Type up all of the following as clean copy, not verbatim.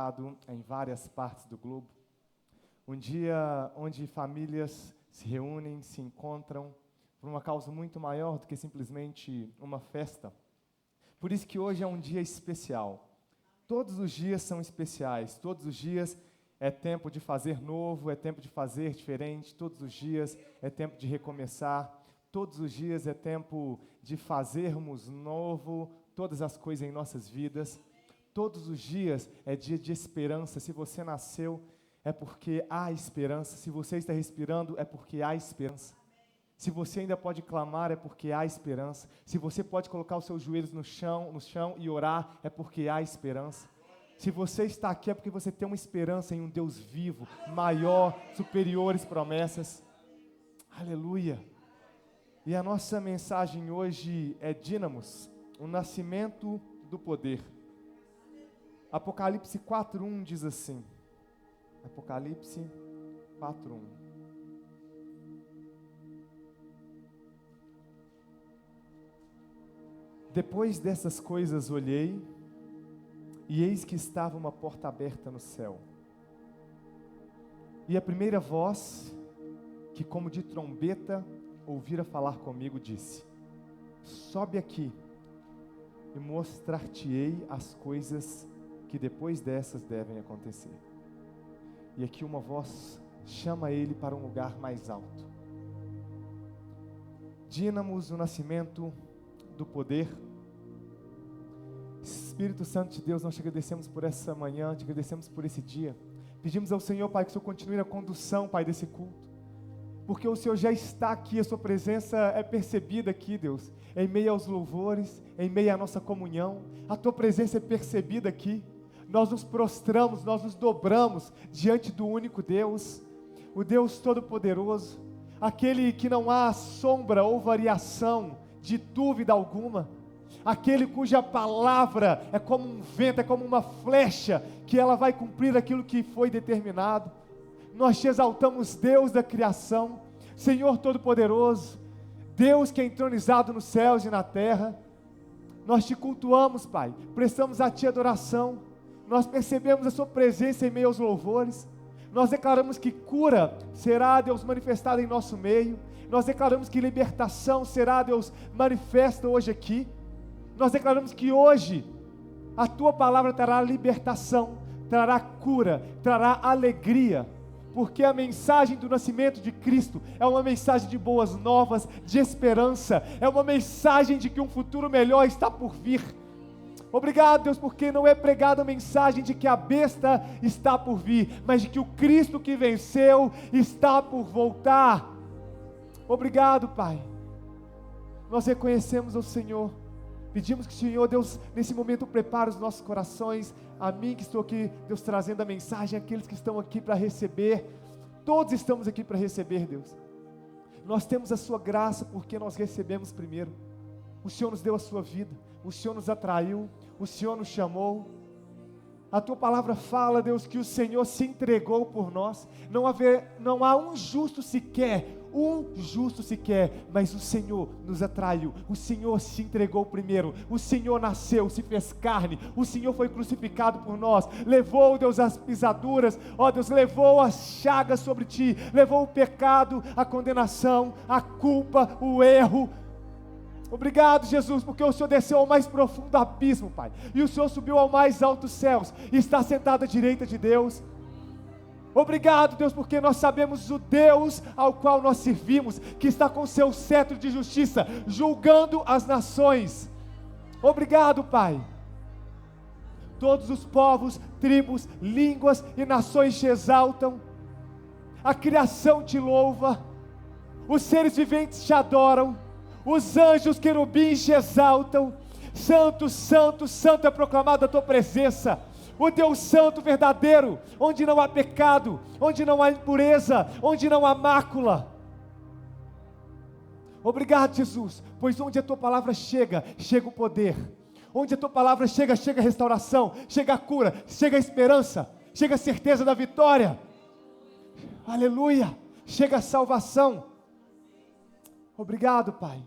abençoado em várias partes do globo. Um dia onde famílias se reúnem, se encontram por uma causa muito maior do que simplesmente uma festa. Por isso que hoje é um dia especial. Todos os dias são especiais, todos os dias é tempo de fazer novo, é tempo de fazer diferente, todos os dias é tempo de recomeçar, todos os dias é tempo de fazermos novo todas as coisas em nossas vidas. Todos os dias é dia de esperança. Se você nasceu, é porque há esperança. Se você está respirando, é porque há esperança. Se você ainda pode clamar, é porque há esperança. Se você pode colocar os seus joelhos no chão e orar, é porque há esperança. Se você está aqui, é porque você tem uma esperança em um Deus vivo, maior, superiores promessas. Aleluia! E a nossa mensagem hoje é Dínamos, o nascimento do poder. Apocalipse 4:1 diz assim. Apocalipse 4:1. Depois dessas coisas olhei, e eis que estava uma porta aberta no céu. E a primeira voz, que como de trombeta ouvira falar comigo, disse: sobe aqui, e mostrar-te-ei as coisas que depois dessas devem acontecer. E aqui uma voz chama ele para um lugar mais alto. Dínamos, o nascimento do poder. Espírito Santo de Deus, nós te agradecemos por essa manhã, te agradecemos por esse dia. Pedimos ao Senhor, Pai, que o Senhor continue na condução, Pai, desse culto. Porque o Senhor já está aqui, a sua presença é percebida aqui, Deus, em meio aos louvores, em meio à nossa comunhão, a tua presença é percebida aqui. Nós nos prostramos, nós nos dobramos diante do único Deus, o Deus Todo-Poderoso, aquele que não há sombra ou variação de dúvida alguma, aquele cuja palavra é como um vento, é como uma flecha, que ela vai cumprir aquilo que foi determinado. Nós te exaltamos, Deus da criação, Senhor Todo-Poderoso, Deus que é entronizado nos céus e na terra. Nós te cultuamos, Pai, prestamos a Ti adoração, nós percebemos a Sua presença em meio aos louvores, nós declaramos que cura será, Deus, manifestada em nosso meio, nós declaramos que libertação será, Deus, manifesta hoje aqui, nós declaramos que hoje a Tua palavra trará libertação, trará cura, trará alegria, porque a mensagem do nascimento de Cristo é uma mensagem de boas novas, de esperança, é uma mensagem de que um futuro melhor está por vir. Obrigado, Deus, porque não é pregada a mensagem de que a besta está por vir, mas de que o Cristo que venceu está por voltar. Obrigado, Pai. Nós reconhecemos o Senhor, pedimos que o Senhor, Deus, nesse momento prepare os nossos corações, a mim que estou aqui, Deus, trazendo a mensagem, aqueles que estão aqui para receber, todos estamos aqui para receber, Deus. Nós temos a Sua graça porque nós recebemos primeiro. O Senhor nos deu a Sua vida, o Senhor nos atraiu, o Senhor nos chamou. A Tua palavra fala, Deus, que o Senhor se entregou por nós. Não há um justo sequer, mas o Senhor nos atraiu, o Senhor se entregou primeiro, o Senhor nasceu, se fez carne, o Senhor foi crucificado por nós, levou, Deus, as pisaduras, ó Deus, levou as chagas sobre Ti, levou o pecado, a condenação, a culpa, o erro. Obrigado, Jesus, porque o Senhor desceu ao mais profundo abismo, Pai, e o Senhor subiu ao mais altos céus, e está sentado à direita de Deus. Obrigado, Deus, porque nós sabemos o Deus ao qual nós servimos, que está com seu cetro de justiça, julgando as nações. Obrigado, Pai. Todos os povos, tribos, línguas e nações te exaltam, a criação te louva, os seres viventes te adoram, os anjos querubins te exaltam. Santo, santo, santo é proclamada a tua presença, o Deus santo verdadeiro, onde não há pecado, onde não há impureza, onde não há mácula. Obrigado, Jesus, pois onde a tua palavra chega, chega o poder. Onde a tua palavra chega, chega a restauração, chega a cura, chega a esperança, chega a certeza da vitória. Aleluia, chega a salvação. Obrigado, Pai.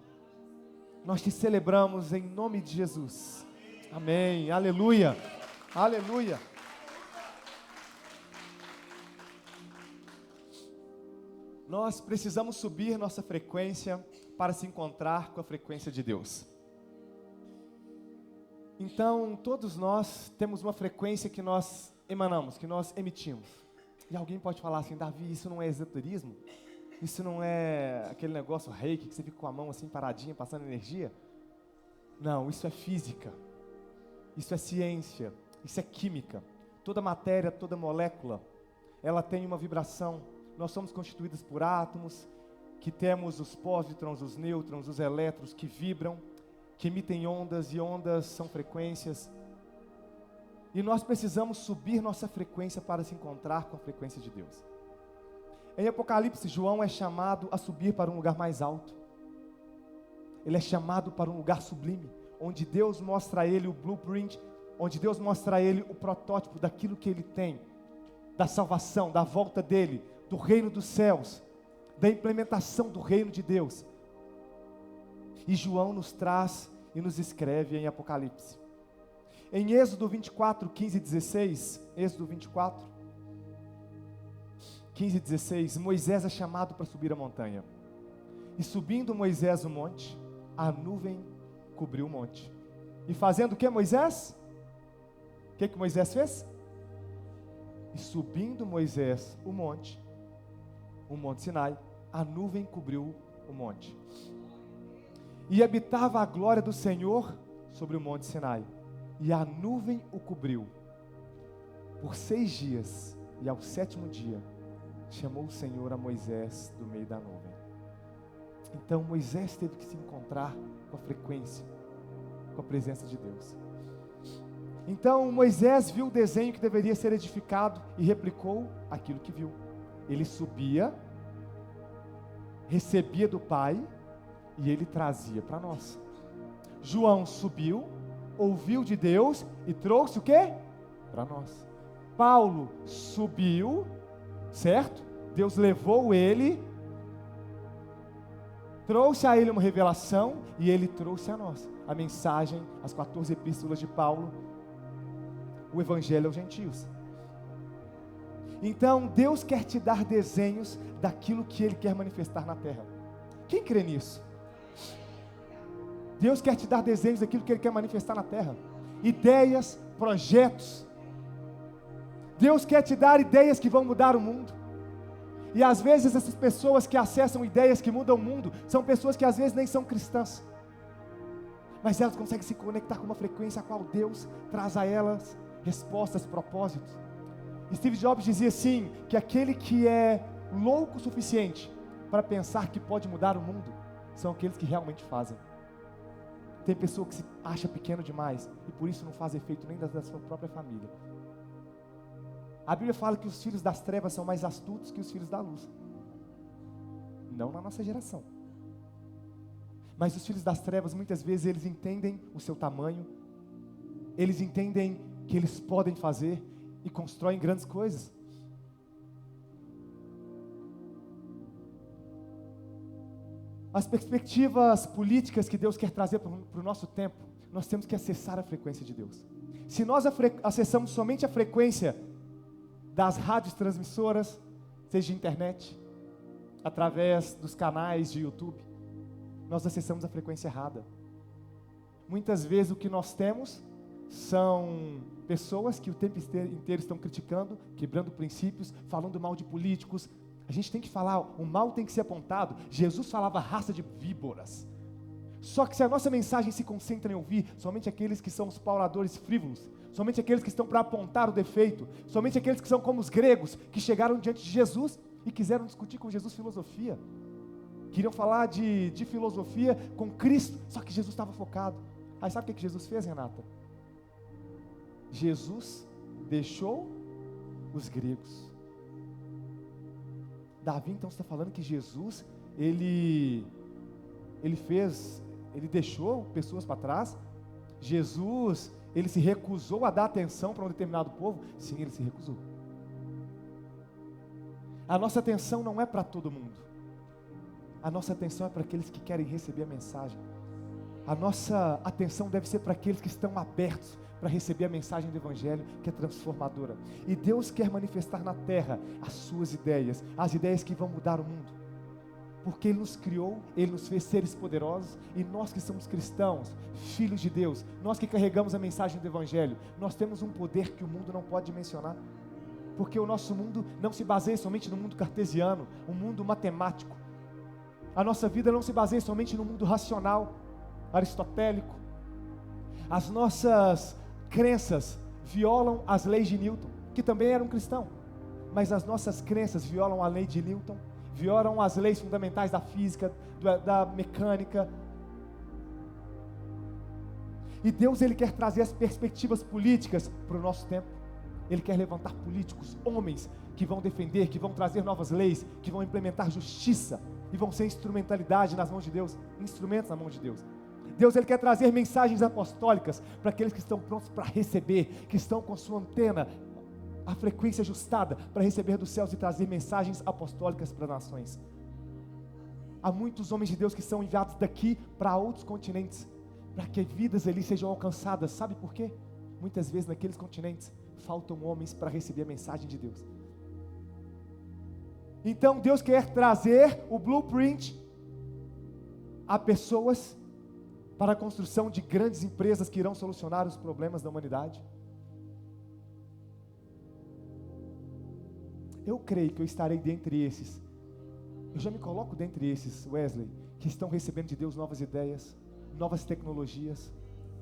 Nós te celebramos em nome de Jesus. Amém, aleluia. Aleluia. Nós precisamos subir nossa frequência para se encontrar com a frequência de Deus. Então, todos nós temos uma frequência que nós emanamos, que nós emitimos. E alguém pode falar assim: Davi, isso não é esoterismo? Isso não é aquele negócio reiki que você fica com a mão assim paradinha, passando energia? Não, isso é física, isso é ciência, isso é química. Toda matéria, toda molécula, ela tem uma vibração. Nós somos constituídos por átomos, que temos os pósitrons, os nêutrons, os elétrons que vibram, que emitem ondas, e ondas são frequências. E nós precisamos subir nossa frequência para se encontrar com a frequência de Deus. Em Apocalipse, João é chamado a subir para um lugar mais alto. Ele é chamado para um lugar sublime, onde Deus mostra a ele o blueprint, onde Deus mostra a ele o protótipo daquilo que ele tem, da salvação, da volta dele, do reino dos céus, da implementação do reino de Deus. E João nos traz e nos escreve em Apocalipse. Em Êxodo 24, 15 e 16, Êxodo 24, 15 e 16, Moisés é chamado para subir a montanha. E subindo Moisés o monte, a nuvem cobriu o monte. E fazendo o que, Moisés? O que Moisés fez? E subindo Moisés o Monte Sinai, a nuvem cobriu o monte. E habitava a glória do Senhor sobre o Monte Sinai, e a nuvem o cobriu por 6 dias, e ao 7º dia, chamou o Senhor a Moisés do meio da nuvem. Então Moisés teve que se encontrar com a frequência, com a presença de Deus. Então Moisés viu o desenho que deveria ser edificado e replicou aquilo que viu. Ele subia, recebia do Pai e ele trazia para nós. João subiu, ouviu de Deus e trouxe o quê? Para nós. Paulo subiu, certo? Deus levou ele, trouxe a ele uma revelação e ele trouxe a nós a mensagem, as 14 epístolas de Paulo, o evangelho aos gentios. Então Deus quer te dar desenhos daquilo que Ele quer manifestar na terra. Quem crê nisso? Deus quer te dar desenhos daquilo que Ele quer manifestar na terra. Ideias, projetos. Deus quer te dar ideias que vão mudar o mundo. E às vezes essas pessoas que acessam ideias que mudam o mundo, são pessoas que às vezes nem são cristãs, mas elas conseguem se conectar com uma frequência a qual Deus traz a elas respostas, propósitos. Steve Jobs dizia assim, que aquele que é louco o suficiente para pensar que pode mudar o mundo, são aqueles que realmente fazem. Tem pessoa que se acha pequeno demais, e por isso não faz efeito nem da sua própria família. A Bíblia fala que os filhos das trevas são mais astutos que os filhos da luz. Não na nossa geração. Mas os filhos das trevas, muitas vezes, eles entendem o seu tamanho, eles entendem que eles podem fazer e constroem grandes coisas. As perspectivas políticas que Deus quer trazer para o nosso tempo, nós temos que acessar a frequência de Deus. Se nós acessamos somente a frequência das rádios transmissoras, seja de internet, através dos canais de YouTube, nós acessamos a frequência errada. Muitas vezes o que nós temos são pessoas que o tempo inteiro estão criticando, quebrando princípios, falando mal de políticos. A gente tem que falar, o mal tem que ser apontado. Jesus falava raça de víboras. Só que se a nossa mensagem se concentra em ouvir somente aqueles que são os pauladores frívolos, somente aqueles que estão para apontar o defeito, somente aqueles que são como os gregos, que chegaram diante de Jesus e quiseram discutir com Jesus filosofia, queriam falar de filosofia com Cristo, só que Jesus estava focado. Aí sabe o que Jesus fez, Renata? Jesus deixou os gregos. Davi então está falando que Jesus, ele deixou pessoas para trás. Jesus, ele se recusou a dar atenção para um determinado povo. Sim, ele se recusou. A nossa atenção não é para todo mundo. A nossa atenção é para aqueles que querem receber a mensagem. A nossa atenção deve ser para aqueles que estão abertos para receber a mensagem do Evangelho, que é transformadora. E Deus quer manifestar na terra as suas ideias, as ideias que vão mudar o mundo. porque Ele nos criou, Ele nos fez seres poderosos, e nós que somos cristãos, filhos de Deus, nós que carregamos a mensagem do Evangelho, nós temos um poder que o mundo não pode mencionar, porque o nosso mundo não se baseia somente no mundo cartesiano, um mundo matemático. A nossa vida não se baseia somente no mundo racional, aristotélico. As nossas crenças violam as leis de Newton, que também era um cristão, mas as nossas crenças violam a lei de Newton, violam as leis fundamentais da física, da mecânica. E Deus, Ele quer trazer as perspectivas políticas para o nosso tempo. Ele quer levantar políticos, homens, que vão defender, que vão trazer novas leis, que vão implementar justiça, e vão ser instrumentalidade nas mãos de Deus, instrumentos na mão de Deus. Deus, Ele quer trazer mensagens apostólicas para aqueles que estão prontos para receber, que estão com sua antena, a frequência ajustada para receber dos céus e trazer mensagens apostólicas para as nações. Há muitos homens de Deus que são enviados daqui para outros continentes, para que vidas ali sejam alcançadas. Sabe por quê? Muitas vezes naqueles continentes faltam homens para receber a mensagem de Deus. Então Deus quer trazer o blueprint a pessoas para a construção de grandes empresas que irão solucionar os problemas da humanidade. Eu creio que eu estarei dentre esses. Eu já me coloco dentre esses, Wesley, que estão recebendo de Deus novas ideias, novas tecnologias,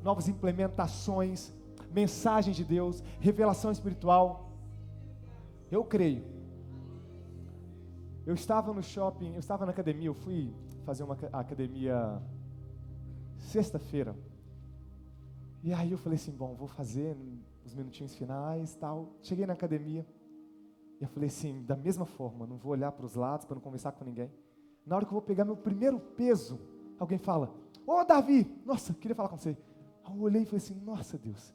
novas implementações, mensagem de Deus, revelação espiritual. Eu creio. Eu estava no shopping, eu estava na academia, eu fui fazer uma academia sexta-feira. E aí eu falei assim, bom, vou fazer os minutinhos finais, tal. Cheguei na academia. E eu falei assim, da mesma forma, não vou olhar para os lados para não conversar com ninguém. Na hora que eu vou pegar meu primeiro peso, alguém fala, ô Davi, nossa, queria falar com você. Eu olhei e falei assim, nossa Deus.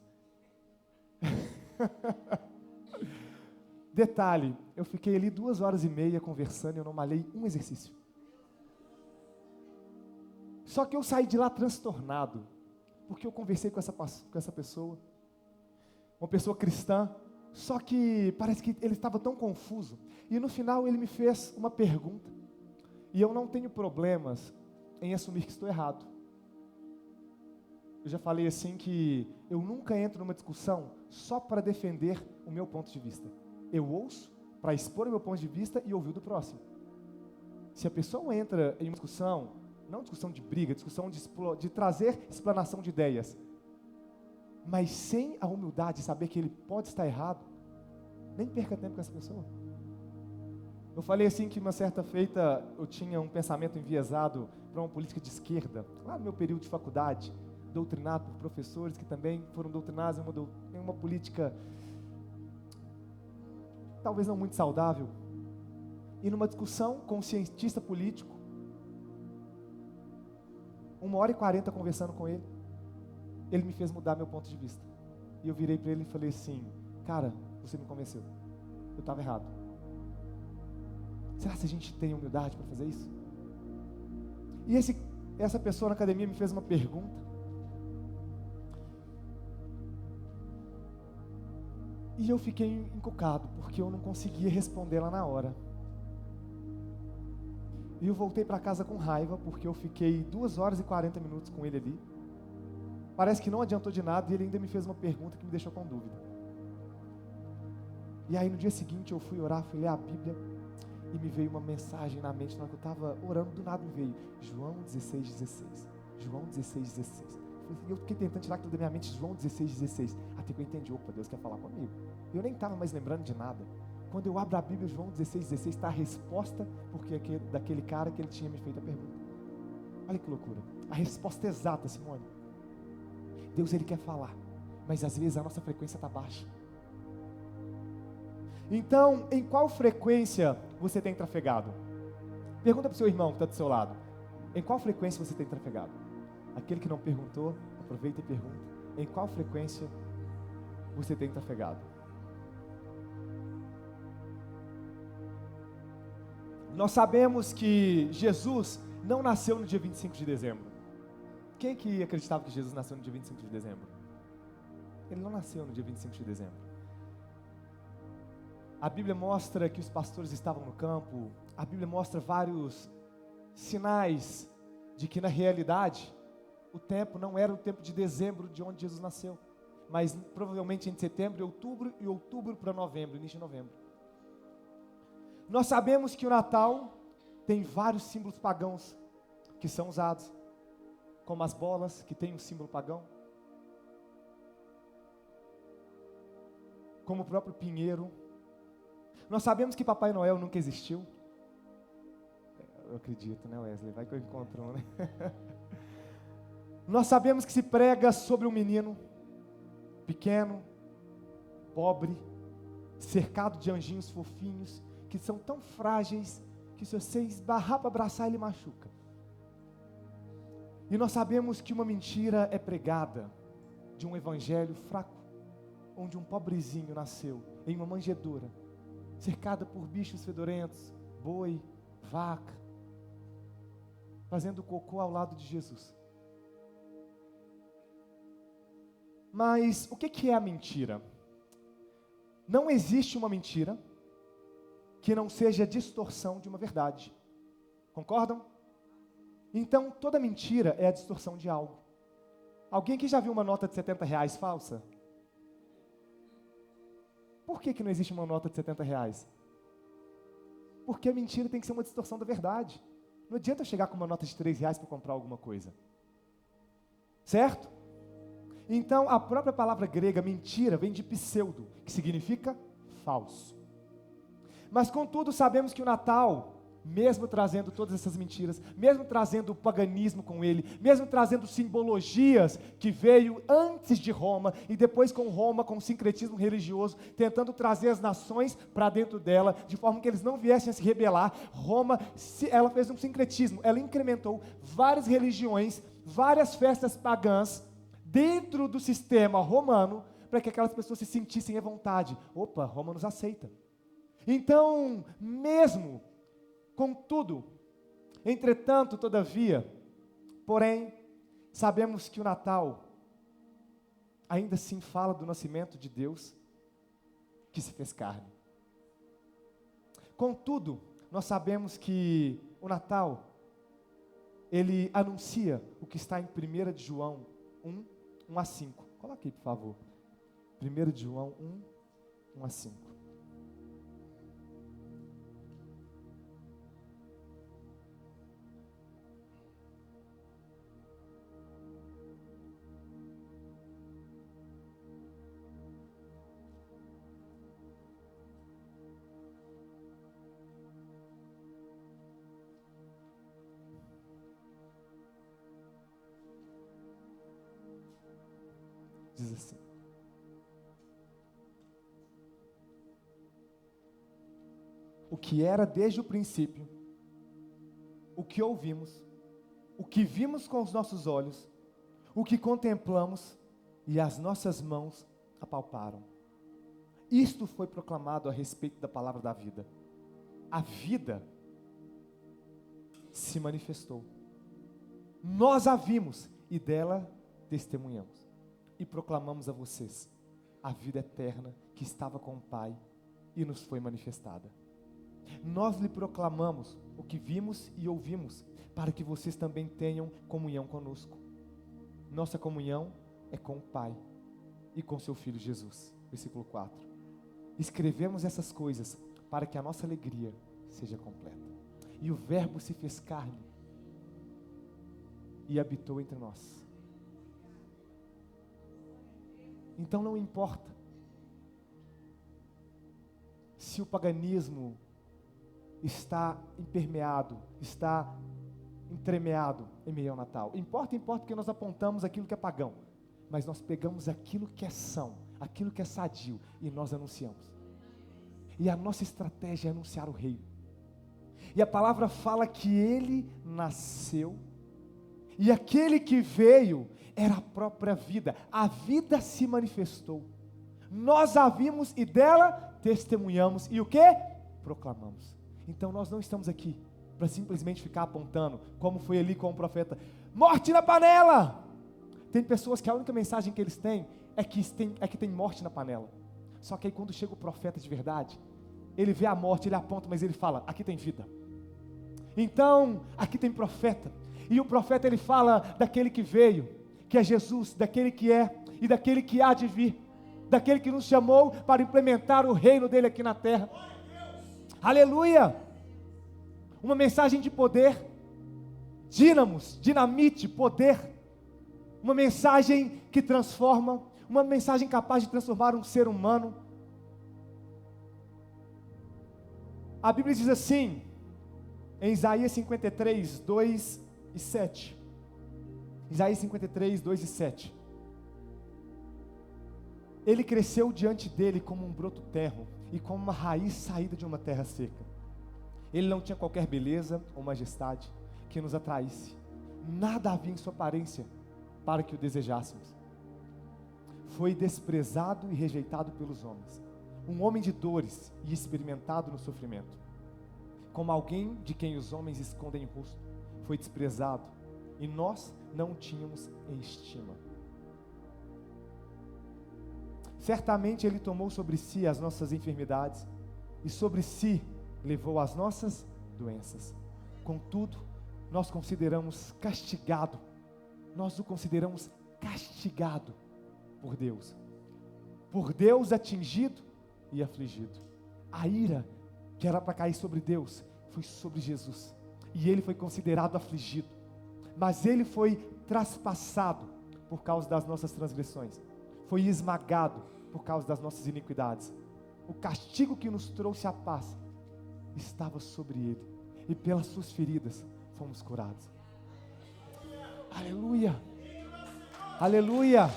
Detalhe, eu fiquei ali 2h30 conversando e eu não malhei um exercício. Só que eu saí de lá transtornado, porque eu conversei com essa pessoa, uma pessoa cristã. Só que parece que ele estava tão confuso. E no final ele me fez uma pergunta. E eu não tenho problemas em assumir que estou errado. Eu já falei assim que eu nunca entro numa discussão só para defender o meu ponto de vista. Eu ouço para expor o meu ponto de vista e ouvir o do próximo. Se a pessoa entra em uma discussão, não discussão de briga, discussão de trazer explanação de ideias, mas sem a humildade de saber que ele pode estar errado, nem perca tempo com essa pessoa. Eu falei assim que uma certa feita eu tinha um pensamento enviesado para uma política de esquerda, lá no meu período de faculdade, doutrinado por professores que também foram doutrinados em uma política talvez não muito saudável. E numa discussão com um cientista político, 1h40 conversando com ele, ele me fez mudar meu ponto de vista. E eu virei para ele e falei assim, cara, você me convenceu, eu estava errado. Será que a gente tem humildade para fazer isso? E essa pessoa na academia me fez uma pergunta, e eu fiquei encucado, porque eu não conseguia responder lá na hora. E eu voltei para casa com raiva, porque eu fiquei 2h40 com ele ali. Parece que não adiantou de nada, e ele ainda me fez uma pergunta que me deixou com dúvida. E aí no dia seguinte eu fui orar, fui ler a Bíblia, e me veio uma mensagem na mente. Na hora que eu estava orando, do nada me veio João 16,16. João 16,16. Eu fiquei tentando tirar aquilo da minha mente, João 16,16. Até que eu entendi, opa, Deus quer falar comigo. Eu nem estava mais lembrando de nada. Quando eu abro a Bíblia, João 16,16 está a resposta daquele cara que ele tinha me feito a pergunta. Olha que loucura. A resposta exata, Simone. Deus, Ele quer falar, mas às vezes a nossa frequência está baixa. Então, em qual frequência você tem trafegado? Pergunta para o seu irmão que está do seu lado. Em qual frequência você tem trafegado? Aquele que não perguntou, aproveita e pergunta. Em qual frequência você tem trafegado? Nós sabemos que Jesus não nasceu no dia 25 de dezembro. Quem que acreditava que Jesus nasceu no dia 25 de dezembro? Ele não nasceu no dia 25 de dezembro. A Bíblia mostra que os pastores estavam no campo. A Bíblia mostra vários sinais de que na realidade o tempo não era o tempo de dezembro de onde Jesus nasceu, mas provavelmente entre setembro e outubro para novembro, início de novembro. Nós sabemos que o Natal tem vários símbolos pagãos que são usados, como as bolas, que tem um símbolo pagão, como o próprio pinheiro. Nós sabemos que Papai Noel nunca existiu. Eu acredito, né, Wesley? Vai que eu encontro um, né? Nós sabemos que se prega sobre um menino pequeno, pobre, cercado de anjinhos fofinhos, que são tão frágeis, que se você esbarrar para abraçar, ele machuca. E nós sabemos que uma mentira é pregada de um evangelho fraco, onde um pobrezinho nasceu em uma manjedoura, cercada por bichos fedorentos, boi, vaca, fazendo cocô ao lado de Jesus. Mas o que é a mentira? Não existe uma mentira que não seja a distorção de uma verdade. Concordam? Então, toda mentira é a distorção de algo. Alguém que já viu uma nota de R$70 falsa? Por que não existe uma nota de R$70? Porque a mentira tem que ser uma distorção da verdade. Não adianta eu chegar com uma nota de R$3 para comprar alguma coisa. Certo? Então, a própria palavra grega mentira vem de pseudo, que significa falso. Mas, contudo, sabemos que o Natal, mesmo trazendo todas essas mentiras, mesmo trazendo o paganismo com ele, mesmo trazendo simbologias que veio antes de Roma e depois com Roma, com o sincretismo religioso, tentando trazer as nações para dentro dela, de forma que eles não viessem a se rebelar. Roma, ela fez um sincretismo, ela incrementou várias religiões, várias festas pagãs dentro do sistema romano, para que aquelas pessoas se sentissem à vontade. Opa, Roma nos aceita. Então, mesmo, contudo, entretanto, todavia, porém, sabemos que o Natal ainda assim fala do nascimento de Deus que se fez carne. Contudo, nós sabemos que o Natal, ele anuncia o que está em 1 de João 1 a 5. Coloque aí, por favor. 1 de João 1 a 5. Diz assim: o que era desde o princípio, o que ouvimos, o que vimos com os nossos olhos, o que contemplamos e as nossas mãos apalparam. Isto foi proclamado a respeito da palavra da vida. A vida se manifestou. Nós a vimos e dela testemunhamos. E proclamamos a vocês a vida eterna que estava com o Pai e nos foi manifestada. Nós lhe proclamamos o que vimos e ouvimos, para que vocês também tenham comunhão conosco. Nossa comunhão é com o Pai e com seu Filho Jesus. Versículo 4. Escrevemos essas coisas para que a nossa alegria seja completa. E o Verbo se fez carne e habitou entre nós. Então não importa se o paganismo está impermeado, está entremeado em meio ao Natal. Importa que nós apontamos aquilo que é pagão, mas nós pegamos aquilo que é são, aquilo que é sadio e nós anunciamos. E a nossa estratégia é anunciar o Rei. E a palavra fala que ele nasceu e aquele que veio era a própria vida. A vida se manifestou. Nós a vimos e dela testemunhamos. E o que? Proclamamos. Então nós não estamos aqui para simplesmente ficar apontando, como foi ali com o profeta: morte na panela! Tem pessoas que a única mensagem que eles têm é que tem morte na panela. Só que aí quando chega o profeta de verdade, ele vê a morte, ele aponta, mas ele fala: aqui tem vida. Então, aqui tem profeta, e o profeta ele fala daquele que veio, que é Jesus, daquele que é e daquele que há de vir, daquele que nos chamou para implementar o reino dele aqui na terra. Aleluia! Uma mensagem de poder, dínamos, dinamite, poder, uma mensagem que transforma, uma mensagem capaz de transformar um ser humano. A Bíblia diz assim, em Isaías 53, 2 e 7. Isaías 53, 2 e 7. Ele cresceu diante dele como um broto tenro e como uma raiz saída de uma terra seca. Ele não tinha qualquer beleza ou majestade que nos atraísse. Nada havia em sua aparência para que o desejássemos. Foi desprezado e rejeitado pelos homens. Um homem de dores e experimentado no sofrimento. Como alguém de quem os homens escondem o rosto. Foi desprezado e nós não o tínhamos em estima. Certamente Ele tomou sobre si as nossas enfermidades e sobre si levou as nossas doenças. Contudo, nós consideramos castigado, nós o consideramos castigado por Deus atingido e afligido. A ira que era para cair sobre Deus foi sobre Jesus, e Ele foi considerado afligido, mas Ele foi traspassado por causa das nossas transgressões, foi esmagado por causa das nossas iniquidades. O castigo que nos trouxe a paz estava sobre Ele, e pelas suas feridas fomos curados. Aleluia, aleluia.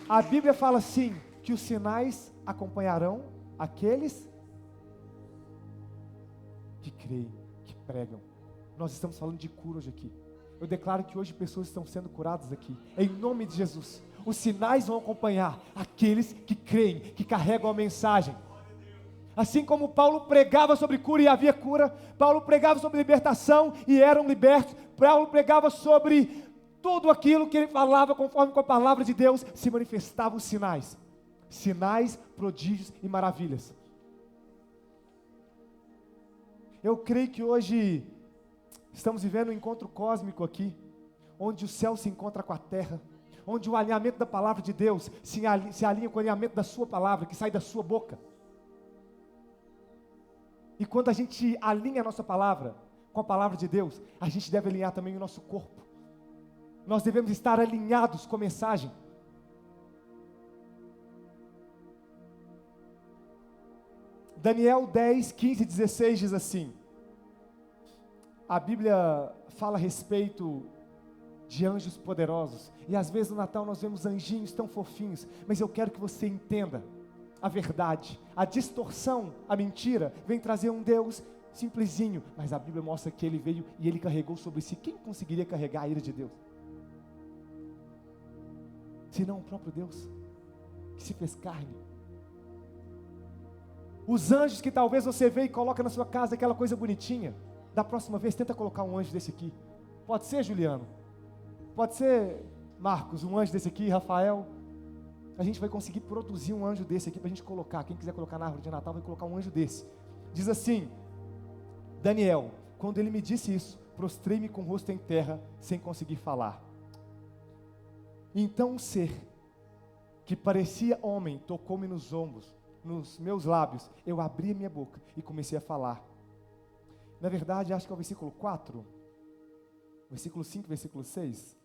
A Bíblia fala assim, que os sinais acompanharão aqueles que creem, que pregam. Nós estamos falando de cura hoje aqui. Eu declaro que hoje pessoas estão sendo curadas aqui, em nome de Jesus. Os sinais vão acompanhar aqueles que creem, que carregam a mensagem. Assim como Paulo pregava sobre cura e havia cura, Paulo pregava sobre libertação e eram libertos, Paulo pregava sobre tudo aquilo que ele falava, conforme com a palavra de Deus, se manifestavam os sinais. Sinais, prodígios e maravilhas. Eu creio que hoje estamos vivendo um encontro cósmico aqui, onde o céu se encontra com a terra, onde o alinhamento da palavra de Deus se alinha com o alinhamento da sua palavra, que sai da sua boca. E quando a gente alinha a nossa palavra com a palavra de Deus, a gente deve alinhar também o nosso corpo. Nós devemos estar alinhados com a mensagem. Daniel 10, 15 e 16 diz assim, a Bíblia fala a respeito de anjos poderosos, e às vezes no Natal nós vemos anjinhos tão fofinhos, mas eu quero que você entenda a verdade, a distorção, a mentira, vem trazer um Deus simplesinho, mas a Bíblia mostra que Ele veio e Ele carregou sobre si. Quem conseguiria carregar a ira de Deus? Senão o próprio Deus, que se fez carne. Os anjos que talvez você vê e coloca na sua casa, aquela coisa bonitinha, da próxima vez tenta colocar um anjo desse aqui. Pode ser, Juliano? Pode ser, Marcos, um anjo desse aqui, Rafael? A gente vai conseguir produzir um anjo desse aqui para a gente colocar. Quem quiser colocar na árvore de Natal vai colocar um anjo desse. Diz assim, Daniel, quando ele me disse isso, prostrei-me com o rosto em terra, sem conseguir falar. Então um ser, que parecia homem, tocou-me nos ombros, nos meus lábios. Eu abri a minha boca e comecei a falar. Na verdade, acho que é o versículo 4, versículo 5, versículo 6.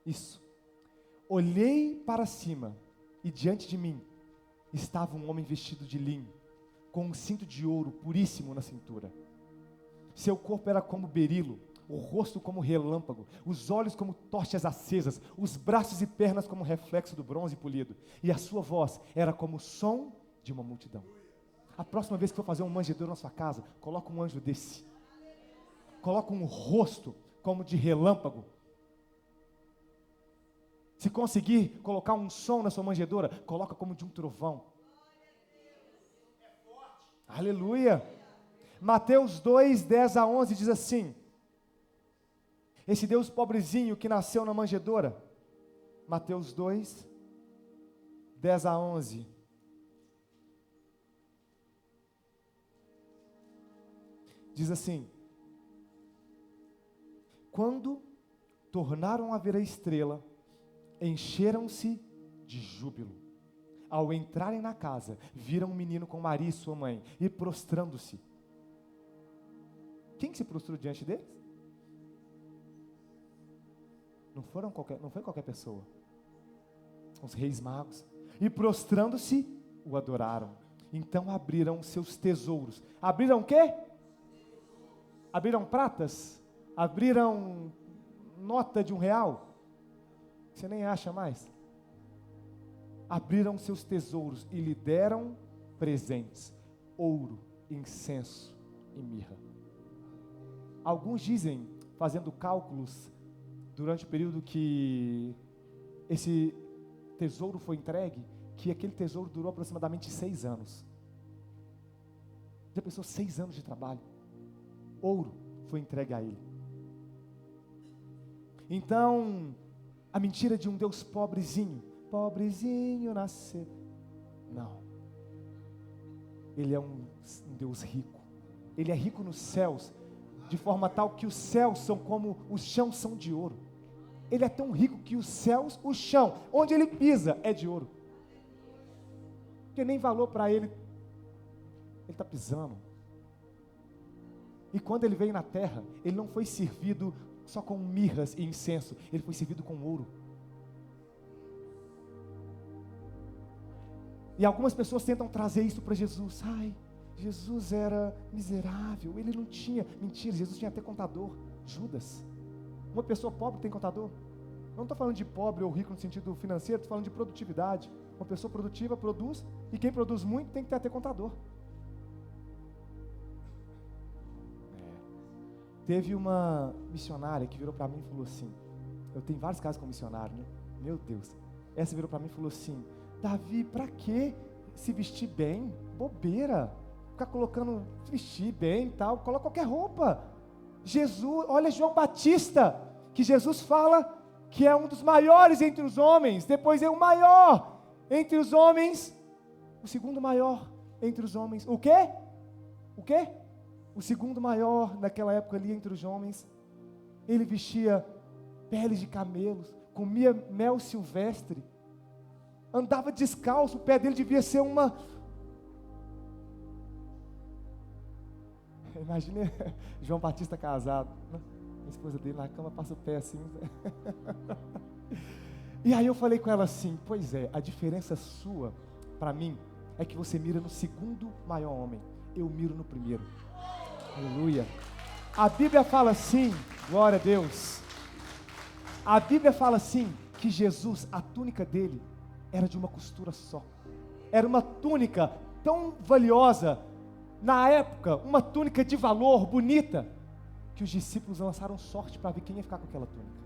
Isso. Olhei para cima e diante de mim estava um homem vestido de linho, com um cinto de ouro puríssimo na cintura. Seu corpo era como berilo, o rosto como relâmpago, os olhos como tochas acesas, os braços e pernas como reflexo do bronze polido, e a sua voz era como o som de uma multidão. A próxima vez que for fazer um manjedouro na sua casa, coloca um anjo desse. Coloca um rosto como de relâmpago. Se conseguir colocar um som na sua manjedoura, coloca como de um trovão. Aleluia. Mateus 2, 10 a 11 diz assim, esse Deus pobrezinho que nasceu na manjedoura, Mateus 2, 10-11. Diz assim: quando tornaram a ver a estrela, encheram-se de júbilo. Ao entrarem na casa, viram um menino com Maria e sua mãe, e prostrando-se. Quem se prostrou diante deles? Não foi qualquer pessoa. Os reis magos. E prostrando-se, o adoraram. Então abriram seus tesouros. Abriram o quê? Abriram pratas? Abriram nota de R$1? Você nem acha mais. Abriram seus tesouros e lhe deram presentes: ouro, incenso e mirra. Alguns dizem, fazendo cálculos, durante o período que esse tesouro foi entregue, que aquele tesouro durou aproximadamente 6 anos. Já pensou 6 anos de trabalho? Ouro foi entregue a ele. Então, a mentira de um Deus pobrezinho nasceu. Não. Ele é um Deus rico. Ele é rico nos céus, de forma tal que os céus são como os chãos são de ouro. Ele é tão rico que os céus, o chão, onde ele pisa, é de ouro. Porque nem valor para ele está pisando. E quando ele veio na terra, ele não foi servido só com mirras e incenso, ele foi servido com ouro. E algumas pessoas tentam trazer isso para Jesus. Ai, Jesus era miserável, ele não tinha. Mentira, Jesus tinha até contador. Judas. Uma pessoa pobre tem contador. Eu não estou falando de pobre ou rico no sentido financeiro, estou falando de produtividade. Uma pessoa produtiva produz, e quem produz muito tem que ter até contador. Teve uma missionária que virou para mim e falou assim, eu tenho vários casos com missionário, né? Meu Deus. Essa virou para mim e falou assim: Davi, para que se vestir bem? Bobeira. Ficar colocando, se vestir bem e tal, coloca qualquer roupa. Jesus, olha João Batista, que Jesus fala que é um dos maiores entre os homens, depois é o maior entre os homens, o segundo maior entre os homens. O quê? O quê? O segundo maior naquela época ali entre os homens. Ele vestia peles de camelos, comia mel silvestre, andava descalço, o pé dele devia ser uma... Imagina João Batista casado, né? A esposa dele na cama passa o pé assim. E aí eu falei com ela assim: pois é, a diferença sua para mim é que você mira no segundo maior homem, eu miro no primeiro. Aleluia. A Bíblia fala assim, glória a Deus. A Bíblia fala assim, que Jesus, a túnica dele era de uma costura só. Era uma túnica tão valiosa, na época, uma túnica de valor, bonita, que os discípulos lançaram sorte para ver quem ia ficar com aquela túnica.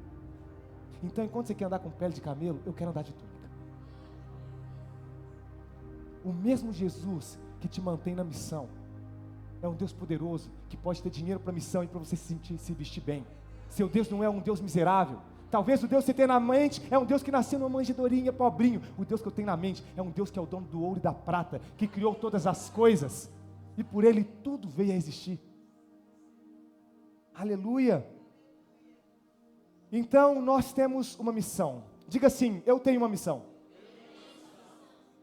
Então, enquanto você quer andar com pele de camelo, eu quero andar de túnica. O mesmo Jesus que te mantém na missão é um Deus poderoso, que pode ter dinheiro para a missão e para você se vestir bem. Seu Deus não é um Deus miserável. Talvez o Deus que você tem na mente é um Deus que nasceu numa manjedorinha, pobrinho. O Deus que eu tenho na mente é um Deus que é o dono do ouro e da prata, que criou todas as coisas, e por Ele tudo veio a existir. Aleluia. Então nós temos uma missão. Diga assim: eu tenho uma missão.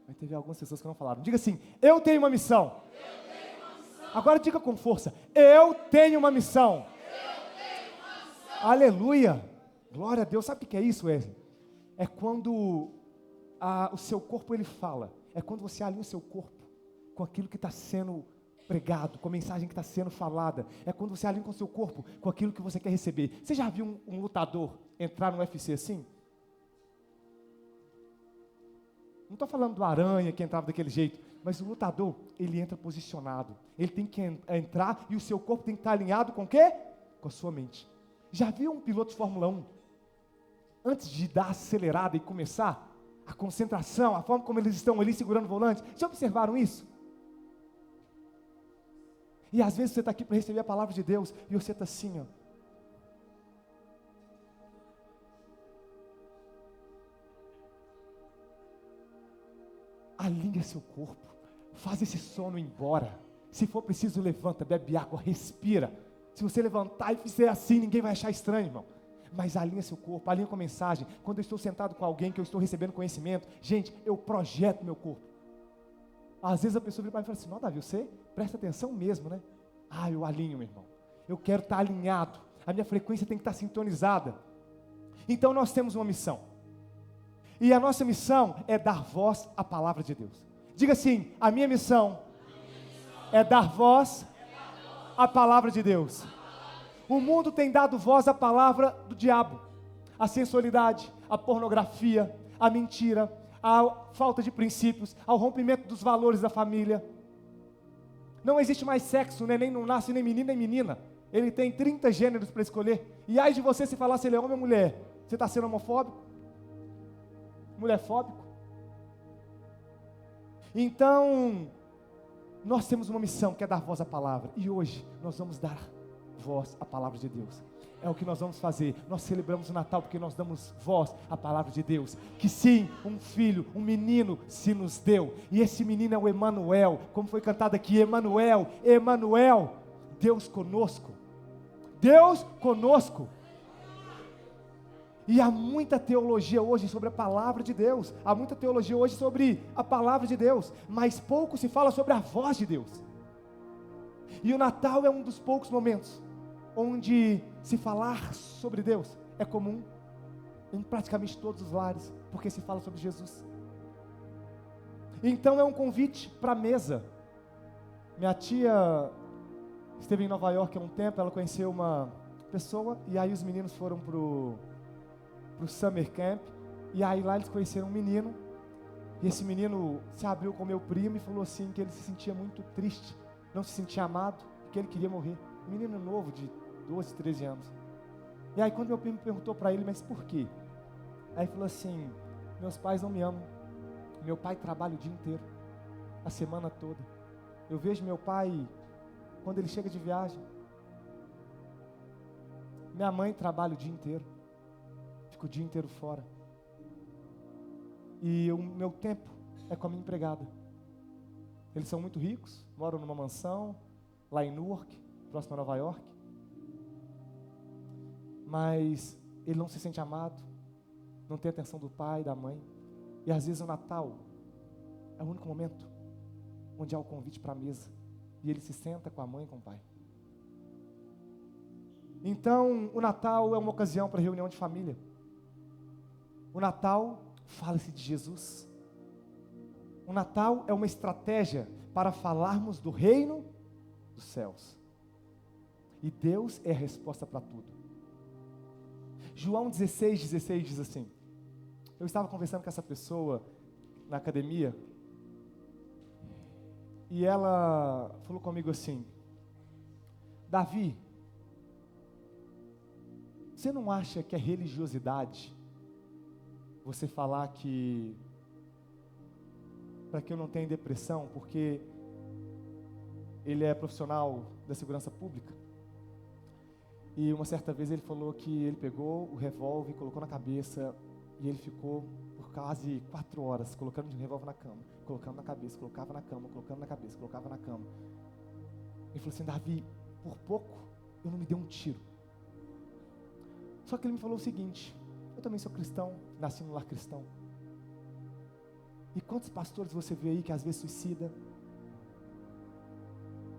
Mas teve algumas pessoas que não falaram. Diga assim: eu tenho uma missão. Agora diga com força: eu tenho uma missão. Aleluia. Glória a Deus. Sabe o que é isso, Wesley? É quando o seu corpo ele fala. É quando você alinha o seu corpo com aquilo que está sendo pregado, com a mensagem que está sendo falada. É quando você alinha com o seu corpo com aquilo que você quer receber. Você já viu um lutador entrar no UFC assim? Não estou falando do Aranha que entrava daquele jeito, mas o lutador, ele entra posicionado. Ele tem que entrar e o seu corpo tem que estar alinhado com o quê? Com a sua mente. Já viu um piloto de Fórmula 1? Antes de dar a acelerada e começar, a concentração, a forma como eles estão ali segurando o volante. Já observaram isso? E às vezes você está aqui para receber a palavra de Deus e você está assim, ó. alinha seu corpo, faz esse sono ir embora. Se for preciso, levanta, bebe água, respira. Se você levantar e fizer assim, ninguém vai achar estranho, irmão. Mas alinha seu corpo, alinha com a mensagem. Quando eu estou sentado com alguém que eu estou recebendo conhecimento, gente, eu projeto meu corpo. Às vezes a pessoa vira para mim e fala assim: não, Davi, você presta atenção mesmo, né? Eu alinho, meu irmão. Eu quero estar alinhado. A minha frequência tem que estar sintonizada. Então nós temos uma missão. E a nossa missão é dar voz à palavra de Deus. Diga assim: a minha missão é dar voz à palavra de Deus. O mundo tem dado voz à palavra do diabo, à sensualidade, à pornografia, à mentira, à falta de princípios, ao rompimento dos valores da família. Não existe mais sexo, né? Nem não nasce nem menino nem menina. Ele tem 30 gêneros para escolher. E ai de você se falar se ele é homem ou mulher. Você está sendo homofóbico? Mulherfóbico? Então, nós temos uma missão que é dar voz à palavra. E hoje nós vamos dar voz à palavra de Deus. É o que nós vamos fazer. Nós celebramos o Natal porque nós damos voz à palavra de Deus. Que sim, um filho, um menino se nos deu. E esse menino é o Emanuel. Como foi cantado aqui, Emanuel, Emanuel, Deus conosco. Deus conosco. E há muita teologia hoje sobre a palavra de Deus. Há muita teologia hoje sobre a palavra de Deus. Mas pouco se fala sobre a voz de Deus. E o Natal é um dos poucos momentos onde se falar sobre Deus é comum em praticamente todos os lares, porque se fala sobre Jesus. Então é um convite para a mesa. Minha tia esteve em Nova York há um tempo, ela conheceu uma pessoa, e aí os meninos foram pro Summer Camp, e aí lá eles conheceram um menino, e esse menino se abriu com meu primo e falou assim, que ele se sentia muito triste, não se sentia amado, que ele queria morrer. Um menino novo de 12, 13 anos. E aí quando meu primo perguntou para ele, mas por quê? Aí ele falou assim: meus pais não me amam, meu pai trabalha o dia inteiro, a semana toda. Eu vejo meu pai quando ele chega de viagem. Minha mãe trabalha o dia inteiro, fica o dia inteiro fora. E o meu tempo é com a minha empregada. Eles são muito ricos, moram numa mansão lá em Newark, próximo a Nova York. Mas ele não se sente amado, não tem atenção do pai, da mãe. E às vezes o Natal é o único momento onde há o convite para a mesa. E ele se senta com a mãe e com o pai. Então, o Natal é uma ocasião para reunião de família. O Natal fala-se de Jesus. O Natal é uma estratégia para falarmos do reino dos céus. E Deus é a resposta para tudo. João 16:16 diz assim: eu estava conversando com essa pessoa na academia, e ela falou comigo assim: Davi, você não acha que é religiosidade você falar que para que eu não tenha depressão, porque ele é profissional da segurança pública? E uma certa vez ele falou que ele pegou o revólver, colocou na cabeça, e ele ficou por quase 4 horas colocando o revólver na cama, colocando na cabeça, colocava na cama, colocando na cabeça, colocava na cama. Ele falou assim: Davi, por pouco eu não me dei um tiro. Só que ele me falou o seguinte: eu também sou cristão, nasci num lar cristão. E quantos pastores você vê aí que às vezes suicida,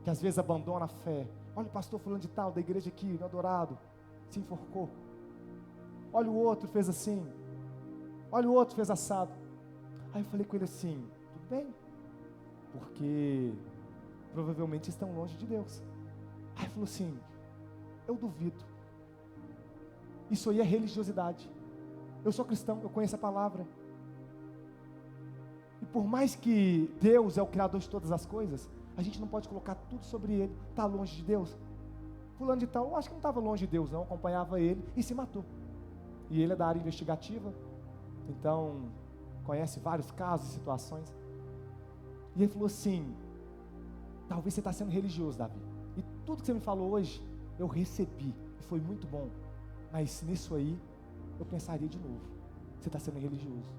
que às vezes abandona a fé? Olha o pastor fulano de tal, da igreja aqui, no Adorado, se enforcou. Olha o outro, fez assim. Olha o outro, fez assado. Aí eu falei com ele assim: tudo bem, porque provavelmente estão longe de Deus. Aí ele falou assim: eu duvido. Isso aí é religiosidade. Eu sou cristão, eu conheço a palavra. E por mais que Deus é o criador de todas as coisas, a gente não pode colocar tudo sobre ele. Está longe de Deus? Fulano de tal, eu acho que não estava longe de Deus não, acompanhava ele e se matou. E ele é da área investigativa, então conhece vários casos e situações. E ele falou assim: talvez você está sendo religioso, Davi, e tudo que você me falou hoje eu recebi, e foi muito bom, mas nisso aí eu pensaria de novo. Você está sendo religioso.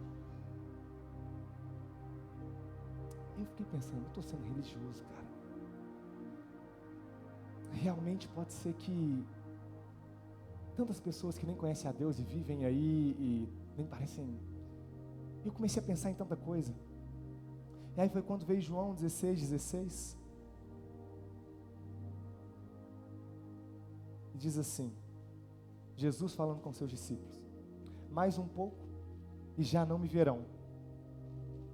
Eu fiquei pensando, eu estou sendo religioso, cara. Realmente pode ser que tantas pessoas que nem conhecem a Deus e vivem aí e nem parecem... Eu comecei a pensar em tanta coisa. E aí foi quando veio João 16:16. E diz assim, Jesus falando com seus discípulos: mais um pouco e já não me verão.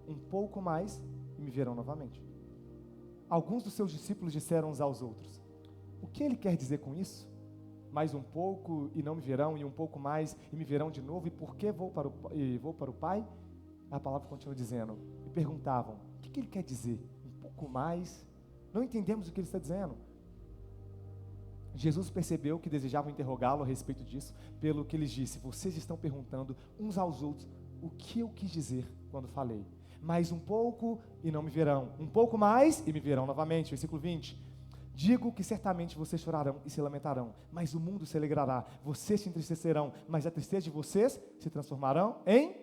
Um pouco mais e me verão novamente. Alguns dos seus discípulos disseram uns aos outros: o que ele quer dizer com isso? Mais um pouco e não me verão, e um pouco mais e me verão de novo, e por que vou para o Pai? A palavra continua dizendo, e perguntavam, o que ele quer dizer? Um pouco mais? Não entendemos o que ele está dizendo. Jesus percebeu que desejavam interrogá-lo a respeito disso, pelo que lhes disse: vocês estão perguntando uns aos outros o que eu quis dizer quando falei. Mais um pouco e não me verão, um pouco mais e me verão novamente. Versículo 20. Digo que certamente vocês chorarão e se lamentarão, mas o mundo se alegrará. Vocês se entristecerão, mas a tristeza de vocês se transformarão em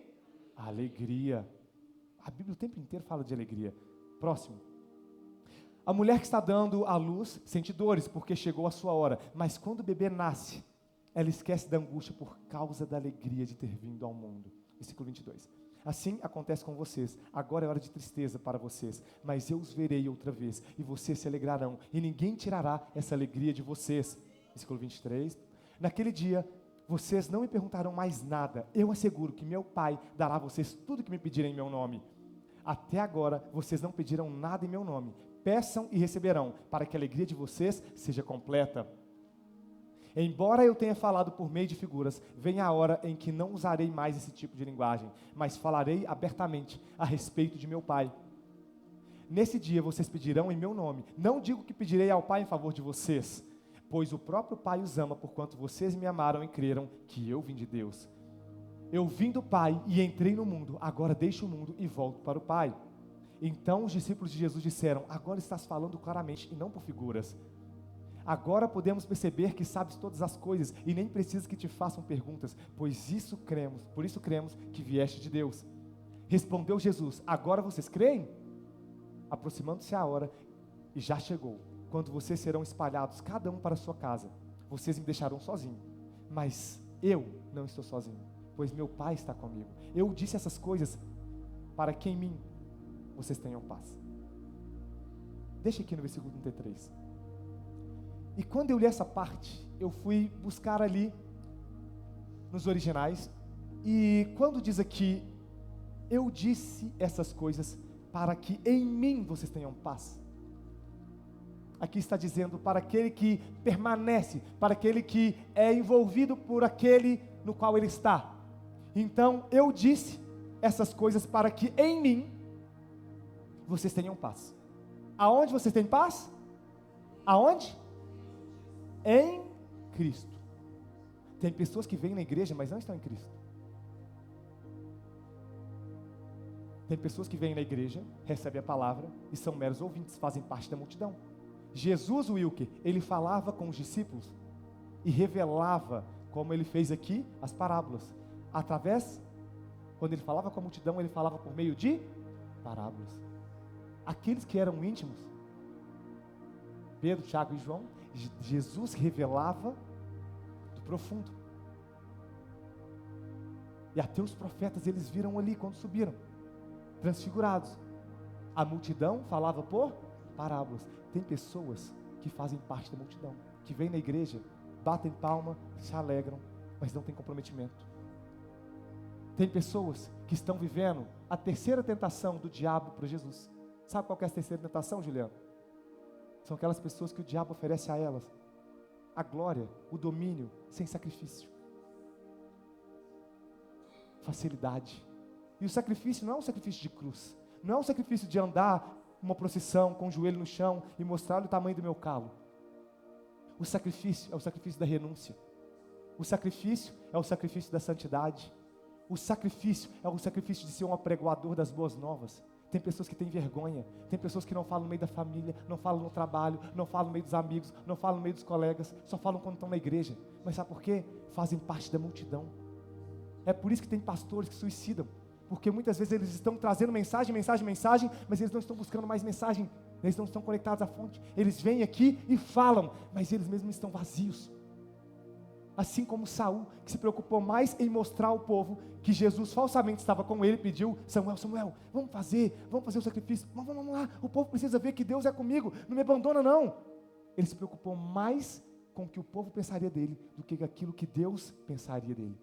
alegria. A Bíblia o tempo inteiro fala de alegria. Próximo. A mulher que está dando à luz sente dores porque chegou a sua hora, mas quando o bebê nasce, ela esquece da angústia por causa da alegria de ter vindo ao mundo. Versículo 22. Assim acontece com vocês. Agora é hora de tristeza para vocês, mas eu os verei outra vez, e vocês se alegrarão, e ninguém tirará essa alegria de vocês. Versículo 23. Naquele dia, vocês não me perguntarão mais nada. Eu asseguro que meu Pai dará a vocês tudo que me pedirem em meu nome. Até agora, vocês não pediram nada em meu nome. Peçam e receberão, para que a alegria de vocês seja completa. Embora eu tenha falado por meio de figuras, vem a hora em que não usarei mais esse tipo de linguagem, mas falarei abertamente a respeito de meu Pai. Nesse dia vocês pedirão em meu nome. Não digo que pedirei ao Pai em favor de vocês, pois o próprio Pai os ama, porquanto vocês me amaram e creram que eu vim de Deus. Eu vim do Pai e entrei no mundo, agora deixo o mundo e volto para o Pai. Então os discípulos de Jesus disseram: agora estás falando claramente e não por figuras. Agora podemos perceber que sabes todas as coisas e nem precisas que te façam perguntas, por isso cremos que vieste de Deus. Respondeu Jesus: agora vocês creem? Aproximando-se a hora, e já chegou, quando vocês serão espalhados, cada um para a sua casa. Vocês me deixarão sozinho, mas eu não estou sozinho, pois meu Pai está comigo. Eu disse essas coisas para que em mim vocês tenham paz. Deixa aqui no versículo 33. E quando eu li essa parte, eu fui buscar ali nos originais, e quando diz aqui, eu disse essas coisas para que em mim vocês tenham paz. Aqui está dizendo para aquele que permanece, para aquele que é envolvido por aquele no qual ele está. Então eu disse essas coisas para que em mim vocês tenham paz. Aonde vocês têm paz? Aonde? Em Cristo. Tem pessoas que vêm na igreja, mas não estão em Cristo. Tem pessoas que vêm na igreja, recebem a palavra e são meros ouvintes, fazem parte da multidão. Jesus, Wilker, ele falava com os discípulos e revelava, como ele fez aqui, as parábolas. Quando ele falava com a multidão, ele falava por meio de parábolas. Aqueles que eram íntimos, Pedro, Tiago e João, Jesus revelava do profundo. E até os profetas eles viram ali quando subiram, transfigurados. A multidão falava por parábolas. Tem pessoas que fazem parte da multidão, que vêm na igreja, batem palma, se alegram, mas não tem comprometimento. Tem pessoas que estão vivendo a terceira tentação do diabo para Jesus. Sabe qual que é a terceira tentação, Juliano? São aquelas pessoas que o diabo oferece a elas a glória, o domínio, sem sacrifício, facilidade. E o sacrifício não é um sacrifício de cruz, não é um sacrifício de andar uma procissão com o joelho no chão e mostrar o tamanho do meu calo. O sacrifício é o sacrifício da renúncia. O sacrifício é o sacrifício da santidade. O sacrifício é o sacrifício de ser um apregoador das boas novas. Tem pessoas que têm vergonha, tem pessoas que não falam no meio da família, não falam no trabalho, não falam no meio dos amigos, não falam no meio dos colegas, só falam quando estão na igreja. Mas sabe por quê? Fazem parte da multidão. É por isso que tem pastores que suicidam, Porque muitas vezes eles estão trazendo mensagem, mas eles não estão buscando mais mensagem, eles não estão conectados à fonte. Eles vêm aqui e falam, mas eles mesmos estão vazios. Assim como Saul, que se preocupou mais em mostrar ao povo que Jesus falsamente estava com ele, pediu: Samuel, vamos fazer o sacrifício, vamos lá, o povo precisa ver que Deus é comigo, não me abandona não. Ele se preocupou mais com o que o povo pensaria dele, do que aquilo que Deus pensaria dele.